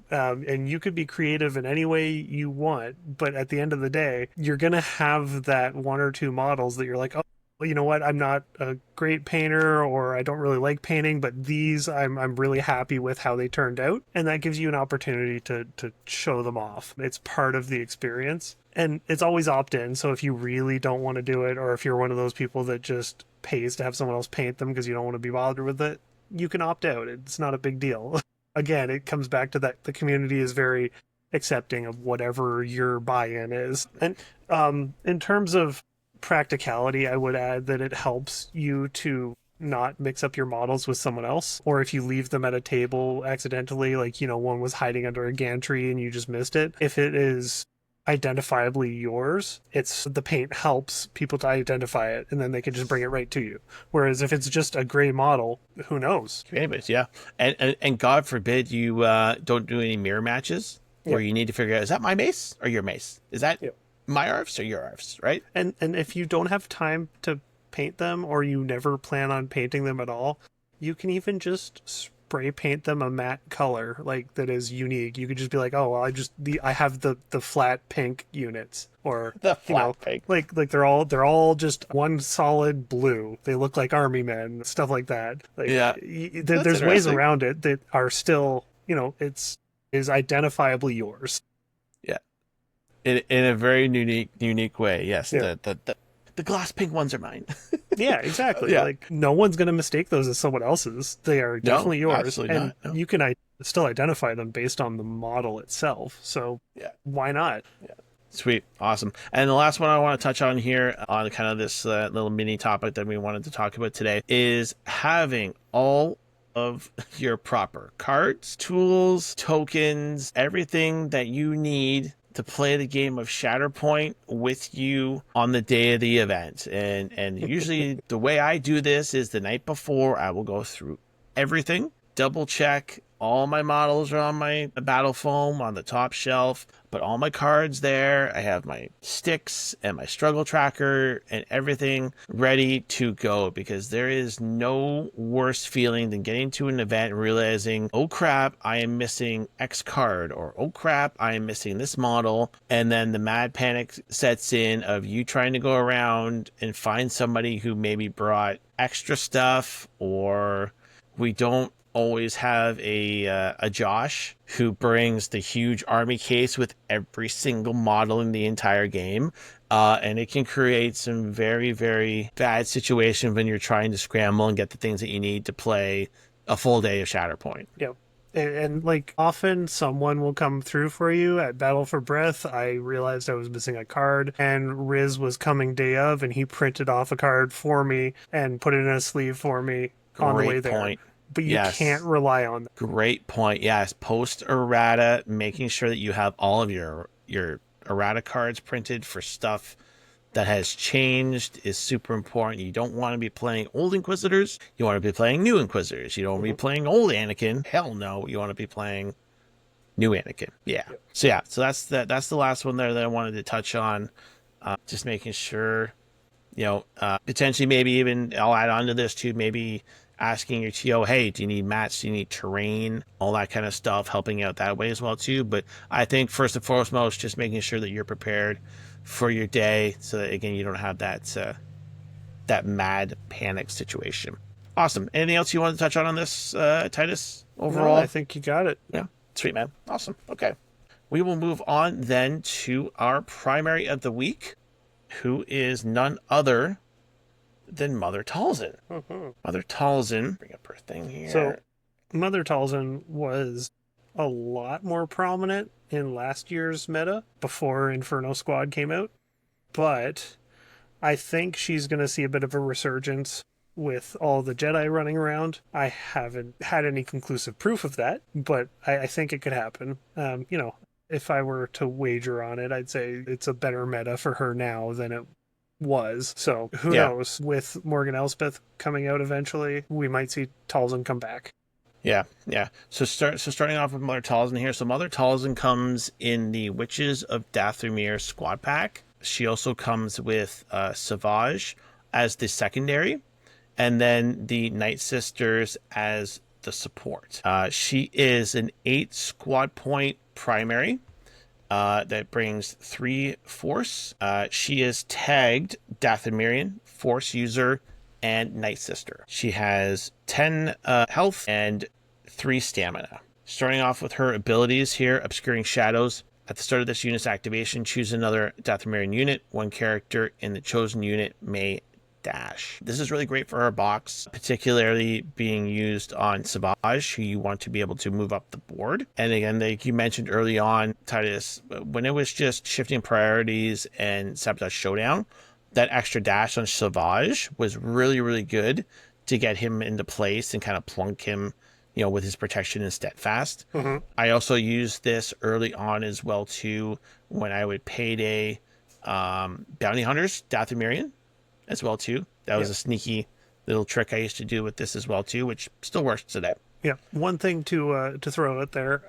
And you could be creative in any way you want, but at the end of the day, you're going to have that 1 or 2 models that you're like, oh, well, you know what? I'm not a great painter, or I don't really like painting, but these I'm really happy with how they turned out. And that gives you an opportunity to show them off. It's part of the experience. And it's always opt-in, so if you really don't want to do it, or if you're one of those people that just pays to have someone else paint them because you don't want to be bothered with it, you can opt out. It's not a big deal. Again, it comes back to that the community is very accepting of whatever your buy-in is. And in terms of practicality, I would add that it helps you to not mix up your models with someone else, or if you leave them at a table accidentally, like, you know, one was hiding under a gantry and you just missed it. If it is identifiably yours, it's the paint helps people to identify it, and then they can just bring it right to you. Whereas if it's just a gray model, who knows? Anyways, yeah, and God forbid you don't do any mirror matches where you need to figure out, is that my mace or your mace? Is that my arfs or your arfs, right? And if you don't have time to paint them, or you never plan on painting them at all, you can even just spray paint them a matte color like that is unique. You could just be like, oh well, I have the flat pink units, or The flat pink. like they're all just one solid blue. They look like army men, stuff like that. Like, there's ways around it that are still, you know, is identifiably yours. Yeah, in a very unique way. Yes, the glass pink ones are mine. Yeah, exactly. Like, no one's going to mistake those as someone else's. They are definitely yours. Absolutely and not, no. you can still identify them based on the model itself. So why not? Yeah. Sweet. Awesome. And the last one I want to touch on here on kind of this little mini topic that we wanted to talk about today is having all of your proper cards, tools, tokens, everything that you need to play the game of Shatterpoint with you on the day of the event. And usually the way I do this is the night before I will go through everything, double check all my models are on my battle foam on the top shelf, but all my cards there. I have my sticks and my struggle tracker and everything ready to go, because there is no worse feeling than getting to an event and realizing, oh crap, I am missing X card, or oh crap, I am missing this model. And then the mad panic sets in of you trying to go around and find somebody who maybe brought extra stuff, or we don't always have a Josh who brings the huge army case with every single model in the entire game. And it can create some very, very bad situations when you're trying to scramble and get the things that you need to play a full day of Shatterpoint. Yep. And like, often someone will come through for you at Battle for Breath. I realized I was missing a card, and Riz was coming day of, and he printed off a card for me and put it in a sleeve for me on the way there. Point. But you can't rely on that. Great point. Yes, post errata, making sure that you have all of your errata cards printed for stuff that has changed is super important. You don't want to be playing old Inquisitors. You want to be playing new Inquisitors. You don't want to be playing old Anakin. Hell no. You want to be playing new Anakin. Yeah. Yep. So that's the last one there that I wanted to touch on. Just making sure, potentially maybe even I'll add on to this too, maybe asking your TO, hey, do you need mats? Do you need terrain? All that kind of stuff, helping out that way as well too. But I think first and foremost, just making sure that you're prepared for your day, so that again you don't have that mad panic situation. Awesome. Anything else you want to touch on this, Titus? Overall, no, I think you got it. Yeah, sweet, man. Awesome. Okay, we will move on then to our primary of the week, who is none other than Mother Talzin. Mm-hmm. Mother Talzin, bring up her thing here. So, Mother Talzin was a lot more prominent in last year's meta before Inferno Squad came out, but I think she's going to see a bit of a resurgence with all the Jedi running around. I haven't had any conclusive proof of that, but I think it could happen. If I were to wager on it, I'd say it's a better meta for her now than it was. So who knows? With Morgan Elspeth coming out eventually, we might see Talzin come back. Yeah. So starting off with Mother Talzin here. So Mother Talzin comes in the Witches of Dathomir squad pack. She also comes with Savage as the secondary, and then the Night Sisters as the support. She is an 8 squad point primary that brings 3 force. She is tagged Dathomirian, force user, and Night Sister. She has 10 health and 3 stamina. Starting off with her abilities here, Obscuring Shadows. At the start of this unit's activation, choose another Dathomirian unit. One character in the chosen unit may dash. This is really great for her box, particularly being used on Savage, who you want to be able to move up the board. And again, like you mentioned early on, Titus, when it was just shifting priorities and Sabotage Showdown, that extra dash on Savage was really, really good to get him into place and kind of plunk him, with his protection and steadfast. I also used this early on as well too, when I would payday bounty hunters, Dathomirian as well too. That was a sneaky little trick I used to do with this as well too, which still works today. Yeah. One thing to throw out there,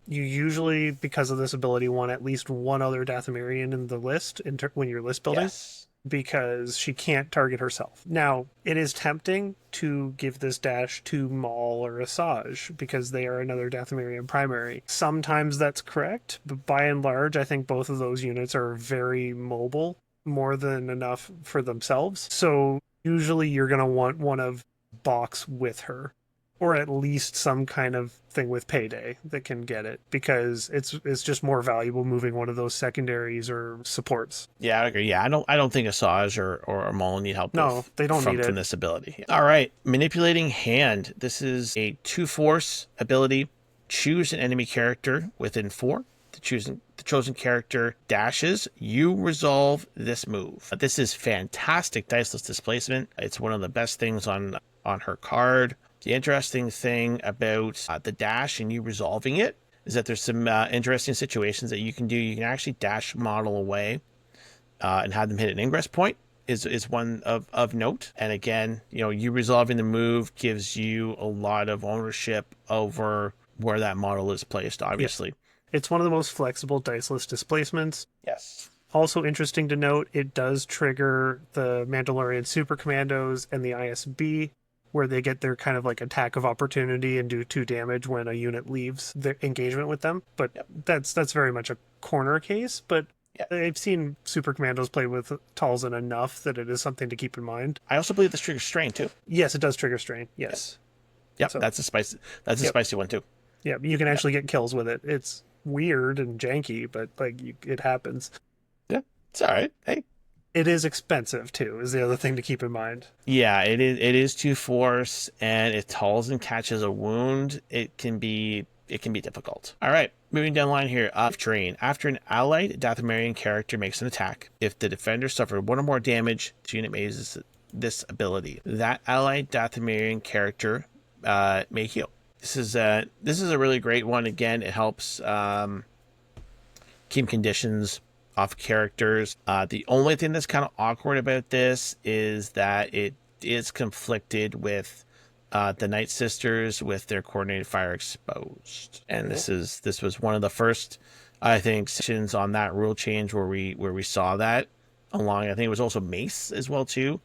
you usually, because of this ability, want at least one other Dathomirian in the list when you're list building. Yes. Because she can't target herself. Now, it is tempting to give this dash to Maul or Asajj because they are another Dathomirian primary. Sometimes that's correct, but by and large, I think both of those units are very mobile, more than enough for themselves. So usually you're going to want one of box with her, or at least some kind of thing with payday that can get it, because it's just more valuable moving one of those secondaries or supports. Yeah, I agree. Yeah, I don't think Asajj or Maul need help. No, they don't need it from this ability. All right, manipulating hand. This is a 2-force ability. Choose an enemy character within 4. The chosen character dashes. You resolve this move. This is fantastic diceless displacement. It's one of the best things on her card. The interesting thing about the dash and you resolving it is that there's some interesting situations that you can do. You can actually dash model away and have them hit an ingress point is one of note. And again, you resolving the move gives you a lot of ownership over where that model is placed, obviously. Yeah. It's one of the most flexible diceless displacements. Yes. Also interesting to note, it does trigger the Mandalorian Super Commandos and the ISB, where they get their kind of like attack of opportunity and do 2 damage when a unit leaves the engagement with them. But that's very much a corner case. But I've seen Super Commandos play with Talzin enough that it is something to keep in mind. I also believe this triggers strain too. Yes, it does trigger strain. Yes. Yep, so, that's a spicy one too. Yeah, you can actually get kills with it. It's weird and janky, but it happens. Yeah, it's all right. Hey. It is expensive too, is the other thing to keep in mind. Yeah, it is 2-force, and if Talzin catches a wound, it can be difficult. All right, moving down the line here. Terrain. After an allied Dathomirian character makes an attack, if the defender suffered 1 or more damage, the unit may use this ability. That allied Dathomirian character may heal. This is a really great one. Again, it helps keep conditions off characters. The only thing that's kind of awkward about this is that it is conflicted with the Night Sisters with their coordinated fire exposed. And this was one of the first, I think, sections on that rule change where we saw that. Along, I think it was also Mace as well too,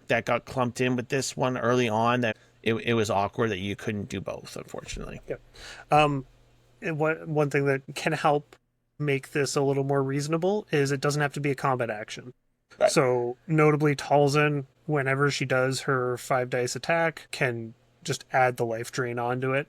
that got clumped in with this one early on. That it was awkward that you couldn't do both, unfortunately. Yep. One thing that can help make this a little more reasonable is it doesn't have to be a combat action. Right. So notably Talzin, whenever she does her 5 dice attack, can just add the life drain onto it.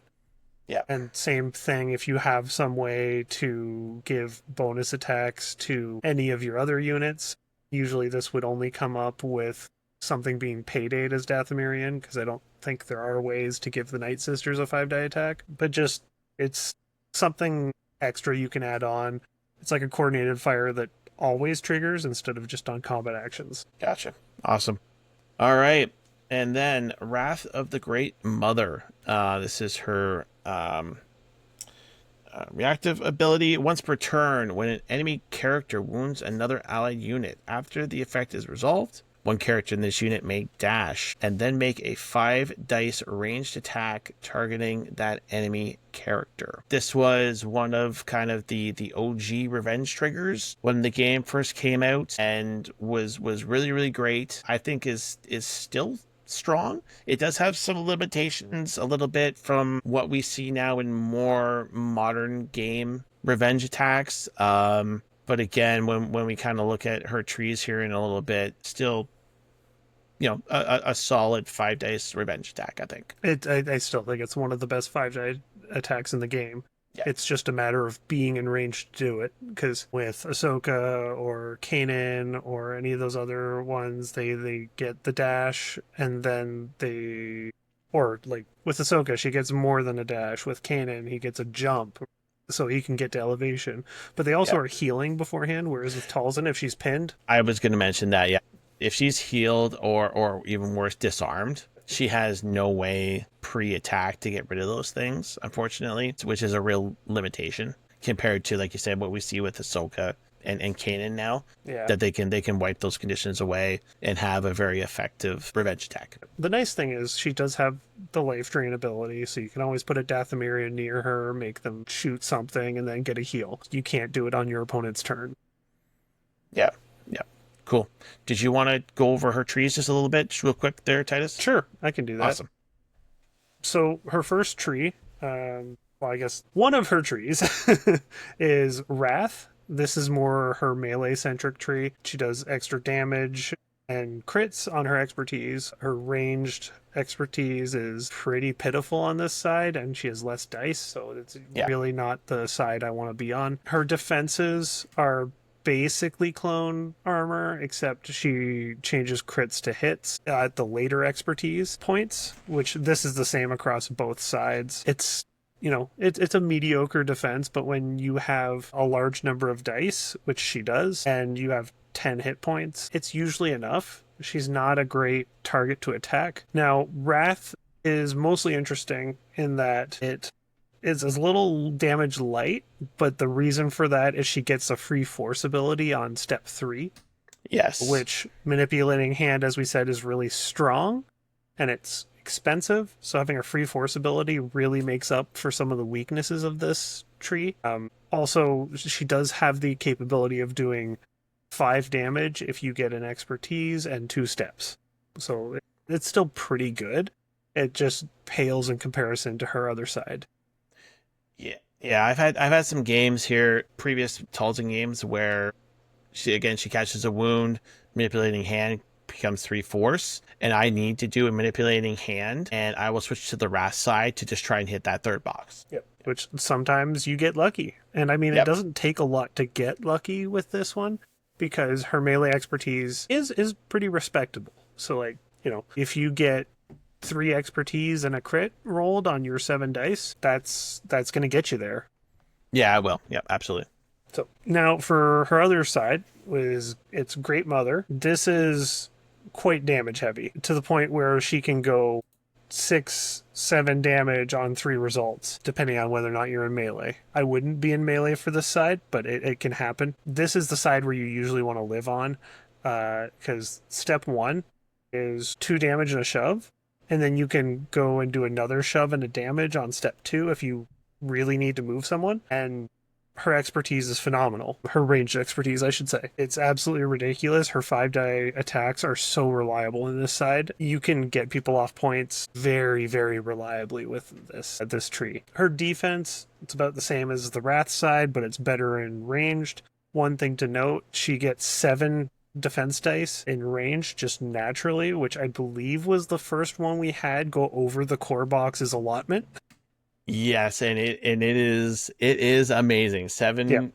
Yeah. And same thing if you have some way to give bonus attacks to any of your other units. Usually this would only come up with something being paydayed as Dathomirian, because I don't think there are ways to give the Night Sisters a 5 die attack. But just, it's something extra you can add on. It's like a coordinated fire that always triggers instead of just on combat actions. Gotcha. Awesome. All right. And then Wrath of the Great Mother. This is her reactive ability. Once per turn, when an enemy character wounds another allied unit, after the effect is resolved, one character in this unit may dash and then make a 5 dice ranged attack targeting that enemy character. This was one of kind of the OG revenge triggers when the game first came out, and was really, really great. I think is still strong. It does have some limitations a little bit from what we see now in more modern game revenge attacks. But again, when we kind of look at her trees here in a little bit, still, a solid 5 dice revenge attack, I think. I still think it's one of the best 5 die attacks in the game. Yeah. It's just a matter of being in range to do it. Because with Ahsoka or Kanan or any of those other ones, they get the dash and then they. Or, like, with Ahsoka, she gets more than a dash. With Kanan, he gets a jump so he can get to elevation. But they also Yeah. are healing beforehand, whereas with Talzin, if she's pinned, I was going to mention that. Yeah. If she's healed or even worse, disarmed, she has no way pre-attack to get rid of those things, unfortunately, which is a real limitation compared to, like you said, what we see with Ahsoka and Kanan now, yeah. that they can wipe those conditions away and have a very effective revenge attack. The nice thing is she does have the life drain ability, so you can always put a Dathomirian near her, make them shoot something, and then get a heal. You can't do it on your opponent's turn. Yeah. Yeah. Cool. Did you want to go over her trees just a little bit, just real quick there, Titus? Sure, I can do that. Awesome. So her first tree, well, I guess one of her trees is Wrath. This is more her melee-centric tree. She does extra damage and crits on her expertise. Her ranged expertise is pretty pitiful on this side, and she has less dice, so it's really not the side I want to be on. Her defenses are basically clone armor, except she changes crits to hits at the later expertise points, which this is the same across both sides. It's it's a mediocre defense, but when you have a large number of dice, which she does, and you have 10 hit points, it's usually enough. She's not a great target to attack. Now, Wrath is mostly interesting in that it is a little damage light, but the reason for that is she gets a free force ability on step 3. Yes. Which manipulating hand, as we said, is really strong, and it's expensive, so having a free force ability really makes up for some of the weaknesses of this tree. Also, she does have the capability of doing 5 damage if you get an expertise and 2 steps. So it's still pretty good. It just pales in comparison to her other side. Yeah. I've had some games here, previous Talzin games, where she catches a wound, manipulating hand becomes 3 force, and I need to do a manipulating hand, and I will switch to the Wrath side to just try and hit that third box. Yep. Which sometimes you get lucky. And I mean, It doesn't take a lot to get lucky with this one, because her melee expertise is pretty respectable. So, like, if you get 3 expertise and a crit rolled on your 7 dice, that's going to get you there. Yeah, I will. Yeah, absolutely. So now for her other side it's Great Mother. This is quite damage heavy, to the point where she can go 6-7 damage on 3 results, depending on whether or not you're in melee. I wouldn't be in melee for this side, but it can happen. This is the side where you usually want to live on, because step 1 is 2 damage and a shove, and then you can go and do another shove and a damage on step 2 if you really need to move someone. And her expertise is phenomenal. Her ranged expertise, I should say. It's absolutely ridiculous. Her 5-die attacks are so reliable in this side. You can get people off points very, very reliably with this tree. Her defense, it's about the same as the Wrath side, but it's better in ranged. One thing to note, she gets 7 defense dice in range just naturally, which I believe was the first one we had go over the core box's allotment. Yes, and it is amazing. 7. Yeah.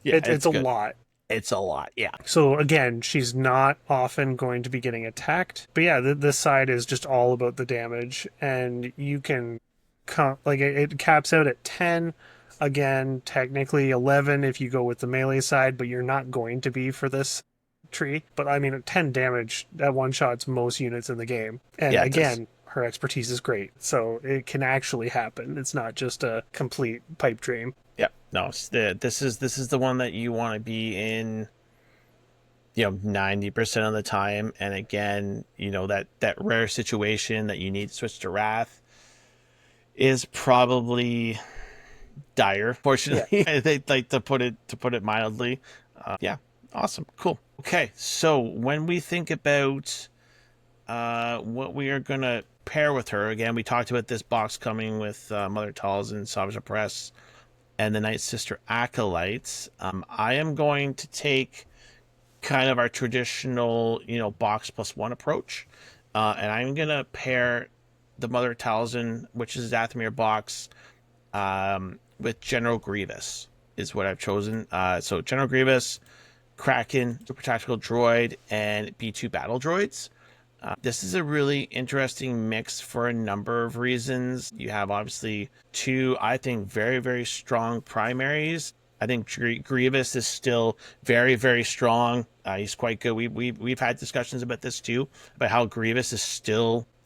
Yeah, it's a lot. It's a lot. Yeah. So again, she's not often going to be getting attacked. But yeah, this side is just all about the damage, and you can it caps out at 10. Again, technically 11 if you go with the melee side, but you're not going to be for this tree. But I mean, 10 damage that one shots most units in the game. And yeah, again, her expertise is great, so it can actually happen. It's not just a complete pipe dream. Yep. No, this is the one that you want to be in, 90% of the time. And again, that rare situation that you need to switch to Wrath is probably dire, fortunately. Yeah. They like to put it mildly. Yeah. Awesome. Cool. Okay. So when we think about what we are gonna pair with her, again, we talked about this box coming with Mother Talzin, Savage Press, and the Night Sister Acolytes. I am going to take kind of our traditional, box plus 1 approach, and I'm gonna pair the Mother Talzin, which is a Dathomir box, with General Grievous is what I've chosen. So General Grievous, Kraken, Super Tactical Droid, and B2 Battle Droids. This is a really interesting mix for a number of reasons. You have obviously two, I think, very, very strong primaries. I think Grievous is still very, very strong. He's quite good. We've had discussions about this too, about how Grievous is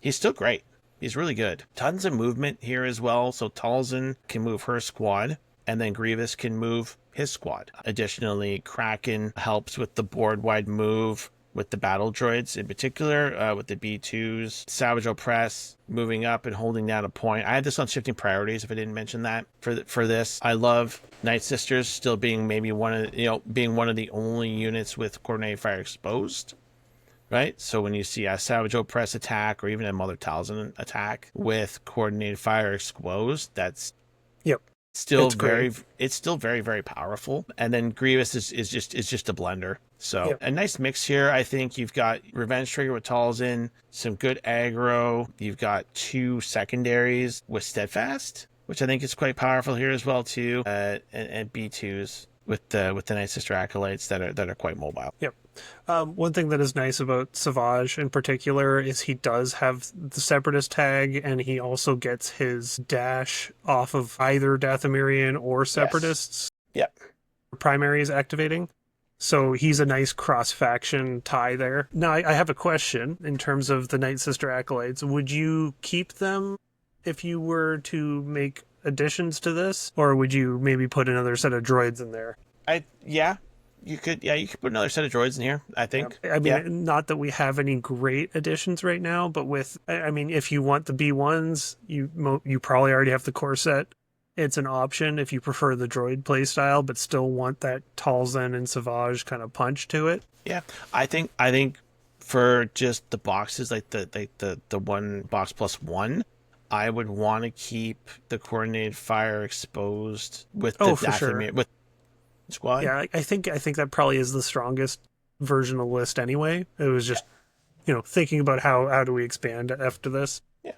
he's still great. He's really good. Tons of movement here as well. So Talzin can move her squad, and then Grievous can move his squad. Additionally, Kraken helps with the board-wide move with the battle droids, in particular with the B2s. Savage Opress moving up and holding down a point. I had this on shifting priorities if I didn't mention that for this. I love Night Sisters still being maybe one of the only units with coordinated fire exposed. Right? So when you see a Savage Opress attack or even a Mother Talzin attack with coordinated fire exposed, that's still very very powerful. And then Grievous is just a blender. So a nice mix here. I think you've got Revenge Trigger with Talzin, some good aggro. You've got two secondaries with Steadfast, which I think is quite powerful here as well too. And B2s with the Night Sister acolytes that are quite mobile. Yep. One thing that is nice about Savage in particular is he does have the Separatist tag, and he also gets his dash off of either Dathomirian or Separatists. Yep. Primaries activating. So he's a nice cross-faction tie there. Now, I have a question in terms of the Night Sister acolytes. Would you keep them if you were to make additions to this? Or would you maybe put another set of droids in there? You could put another set of droids in here, I think. I mean, not that we have any great additions right now, but if you want the B1s, you probably already have the core set. It's an option if you prefer the droid playstyle, but still want that Talzin and Savage kind of punch to it. Yeah, I think for just the boxes, like the one box plus one, I would want to keep the coordinated fire exposed with the with squad. Yeah, I think that probably is the strongest version of the list anyway. It was just thinking about how do we expand after this. Yeah,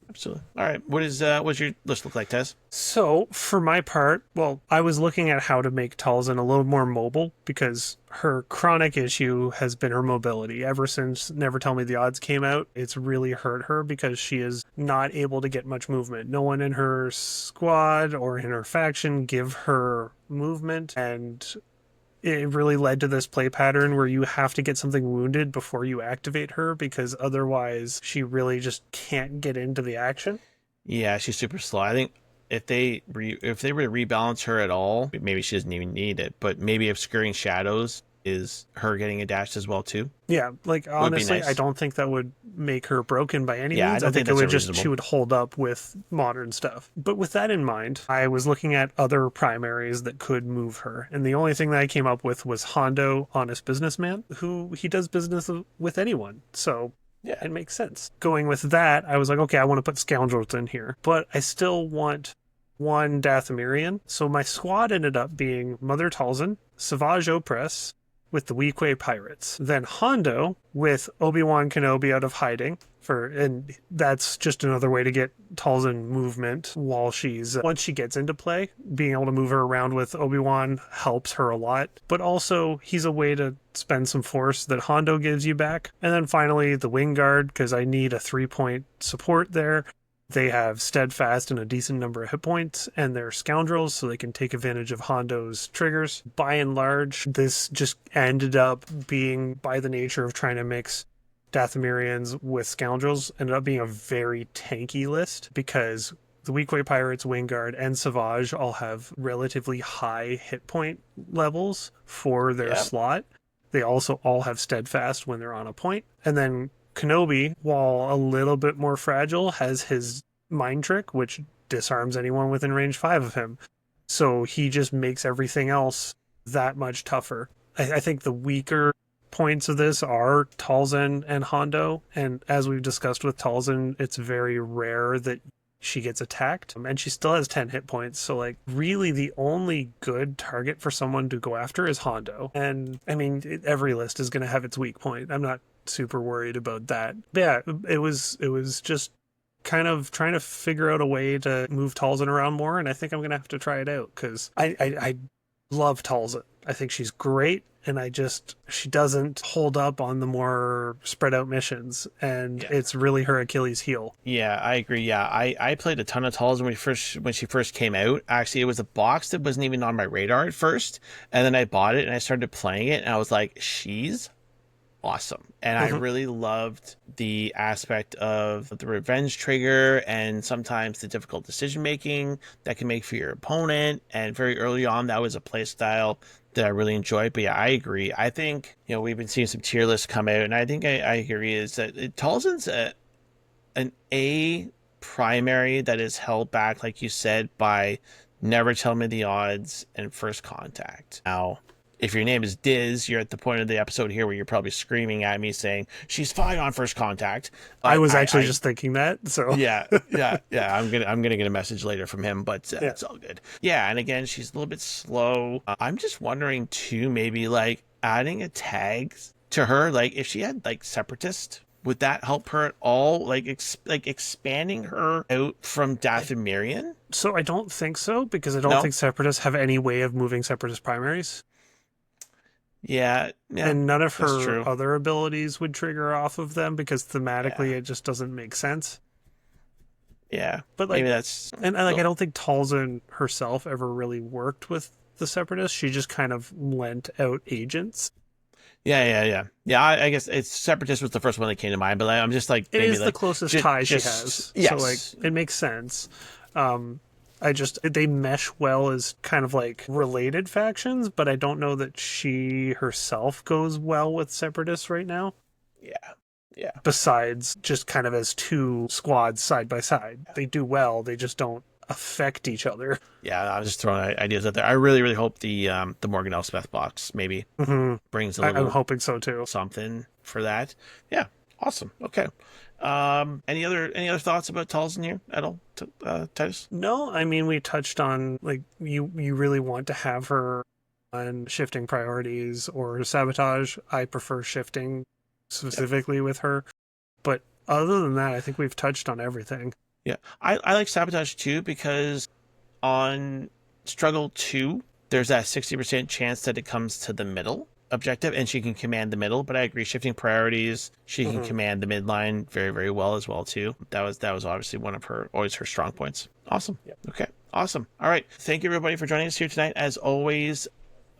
absolutely. All right, what's your list look like, Tez? So for my part, I was looking at how to make Talzin a little more mobile, because her chronic issue has been her mobility. Ever since Never Tell Me the Odds came out, it's really hurt her because she is not able to get much movement. No one in her squad or in her faction give her movement, and it really led to this play pattern where you have to get something wounded before you activate her, because otherwise she really just can't get into the action. Yeah, she's super slow. I think if they were to rebalance her at all, maybe she doesn't even need it, but maybe Obscuring Shadows is her getting a dash as well too. Yeah, like honestly, nice. I don't think that would make her broken by any means. I think it would she would hold up with modern stuff. But with that in mind, I was looking at other primaries that could move her, and the only thing that I came up with was Hondo, Honest Businessman, who he does business with anyone. So yeah, it makes sense. Going with that, I was like, okay, I want to put Scoundrels in here, but I still want one Dathomirian. So my squad ended up being Mother Talzin, Savage Opress, with the Weequay Pirates. Then Hondo with Obi-Wan Kenobi out of hiding, and that's just another way to get Talzin movement while once she gets into play. Being able to move her around with Obi-Wan helps her a lot, but also he's a way to spend some force that Hondo gives you back. And then finally the Wing Guard, because I need a 3-point support there. They have Steadfast and a decent number of hit points, and they're Scoundrels, so they can take advantage of Hondo's triggers. By and large, this just ended up being, by the nature of trying to mix Dathomirians with Scoundrels, ended up being a very tanky list, because the Weequay Pirates, Wingguard, and Savage all have relatively high hit point levels for their slot. They also all have Steadfast when they're on a point. And then Kenobi, while a little bit more fragile, has his Mind Trick, which disarms anyone within range 5 of him. So he just makes everything else that much tougher. I think the weaker points of this are Talzin and Hondo, and as we've discussed with Talzin, it's very rare that she gets attacked, and she still has 10 hit points, so really the only good target for someone to go after is Hondo. And I mean, every list is going to have its weak point. I'm not super worried about that. But yeah, it was just kind of trying to figure out a way to move Talzin around more, and I think I'm going to have to try it out because I love Talzin. I think she's great, and she doesn't hold up on the more spread out missions, and it's really her Achilles heel. Yeah, I agree. Yeah, I played a ton of Talzin when she first came out. Actually, it was a box that wasn't even on my radar at first, and then I bought it and I started playing it, and I was like, she's awesome. And I really loved the aspect of the revenge trigger and sometimes the difficult decision making that can make for your opponent. And very early on, that was a play style that I really enjoyed. But yeah, I agree. I think, we've been seeing some tier lists come out, and I think I agree is that Talzin's an A primary that is held back, like you said, by Never Tell Me the Odds and First Contact. Now, if your name is Diz, you're at the point of the episode here where you're probably screaming at me saying, she's fine on First Contact. I was actually just thinking that, so. Yeah. I'm gonna get a message later from him, but it's all good. Yeah, and again, she's a little bit slow. I'm just wondering, too, maybe, like, adding a tag to her, like, if she had, like, Separatist, would that help her at all? Like, expanding her out from Dathomirian? So I don't think so, because I don't think Separatists have any way of moving Separatist primaries. Yeah, and none of her other abilities would trigger off of them because thematically it just doesn't make sense. Yeah, but like maybe that's I don't think Talzin herself ever really worked with the Separatists. She just kind of lent out agents. Yeah. I guess it's Separatist was the first one that came to mind, but I'm just like it is the closest tie she has. Yes. So like it makes sense. They mesh well as kind of like related factions, but I don't know that she herself goes well with Separatists right now. Yeah. Besides just kind of as two squads side by side. They do well, they just don't affect each other. Yeah, I was just throwing ideas out there. I really, really hope the Morgan Elspeth box maybe brings a little... I'm hoping so too. Something for that. Yeah, awesome. Okay. Any other thoughts about Talzin here at all, Titus? No, I mean, we touched on, like, you really want to have her on shifting priorities or sabotage. I prefer shifting specifically with her. But other than that, I think we've touched on everything. Yeah, I like sabotage too, because on Struggle 2, there's that 60% chance that it comes to the middle objective and she can command the middle, but I agree, shifting priorities, she can command the midline very, very well as well too. That was obviously one of always her strong points. Awesome. Okay, awesome. All right, thank you everybody for joining us here tonight. As always,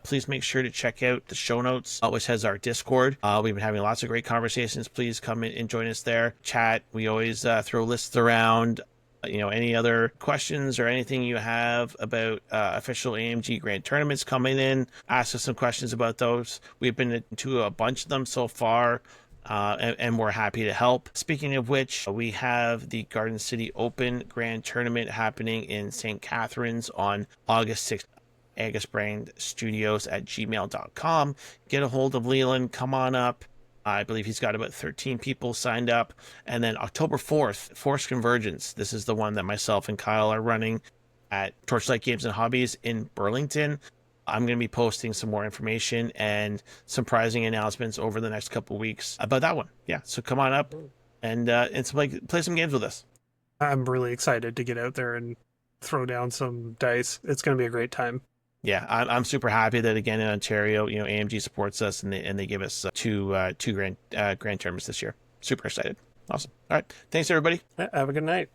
please make sure to check out the show notes, which has our Discord. We've been having lots of great conversations. Please come in and join us there. Chat. We always throw lists around. Any other questions or anything you have about official AMG Grand Tournaments coming in, ask us some questions about those. We've been to a bunch of them so far, and we're happy to help. Speaking of which, we have the Garden City Open Grand Tournament happening in St. Catharines on August 6th. AgusBrandStudios@gmail.com. Get a hold of Leland. Come on up. I believe he's got about 13 people signed up. And then October 4th, Force Convergence. This is the one that myself and Kyle are running at Torchlight Games and Hobbies in Burlington. I'm going to be posting some more information and some prizing announcements over the next couple of weeks about that one. Yeah, so come on up and play some games with us. I'm really excited to get out there and throw down some dice. It's going to be a great time. Yeah, I'm super happy that again in Ontario, AMG supports us and they give us two grand tournaments this year. Super excited. Awesome. All right. Thanks everybody. Have a good night.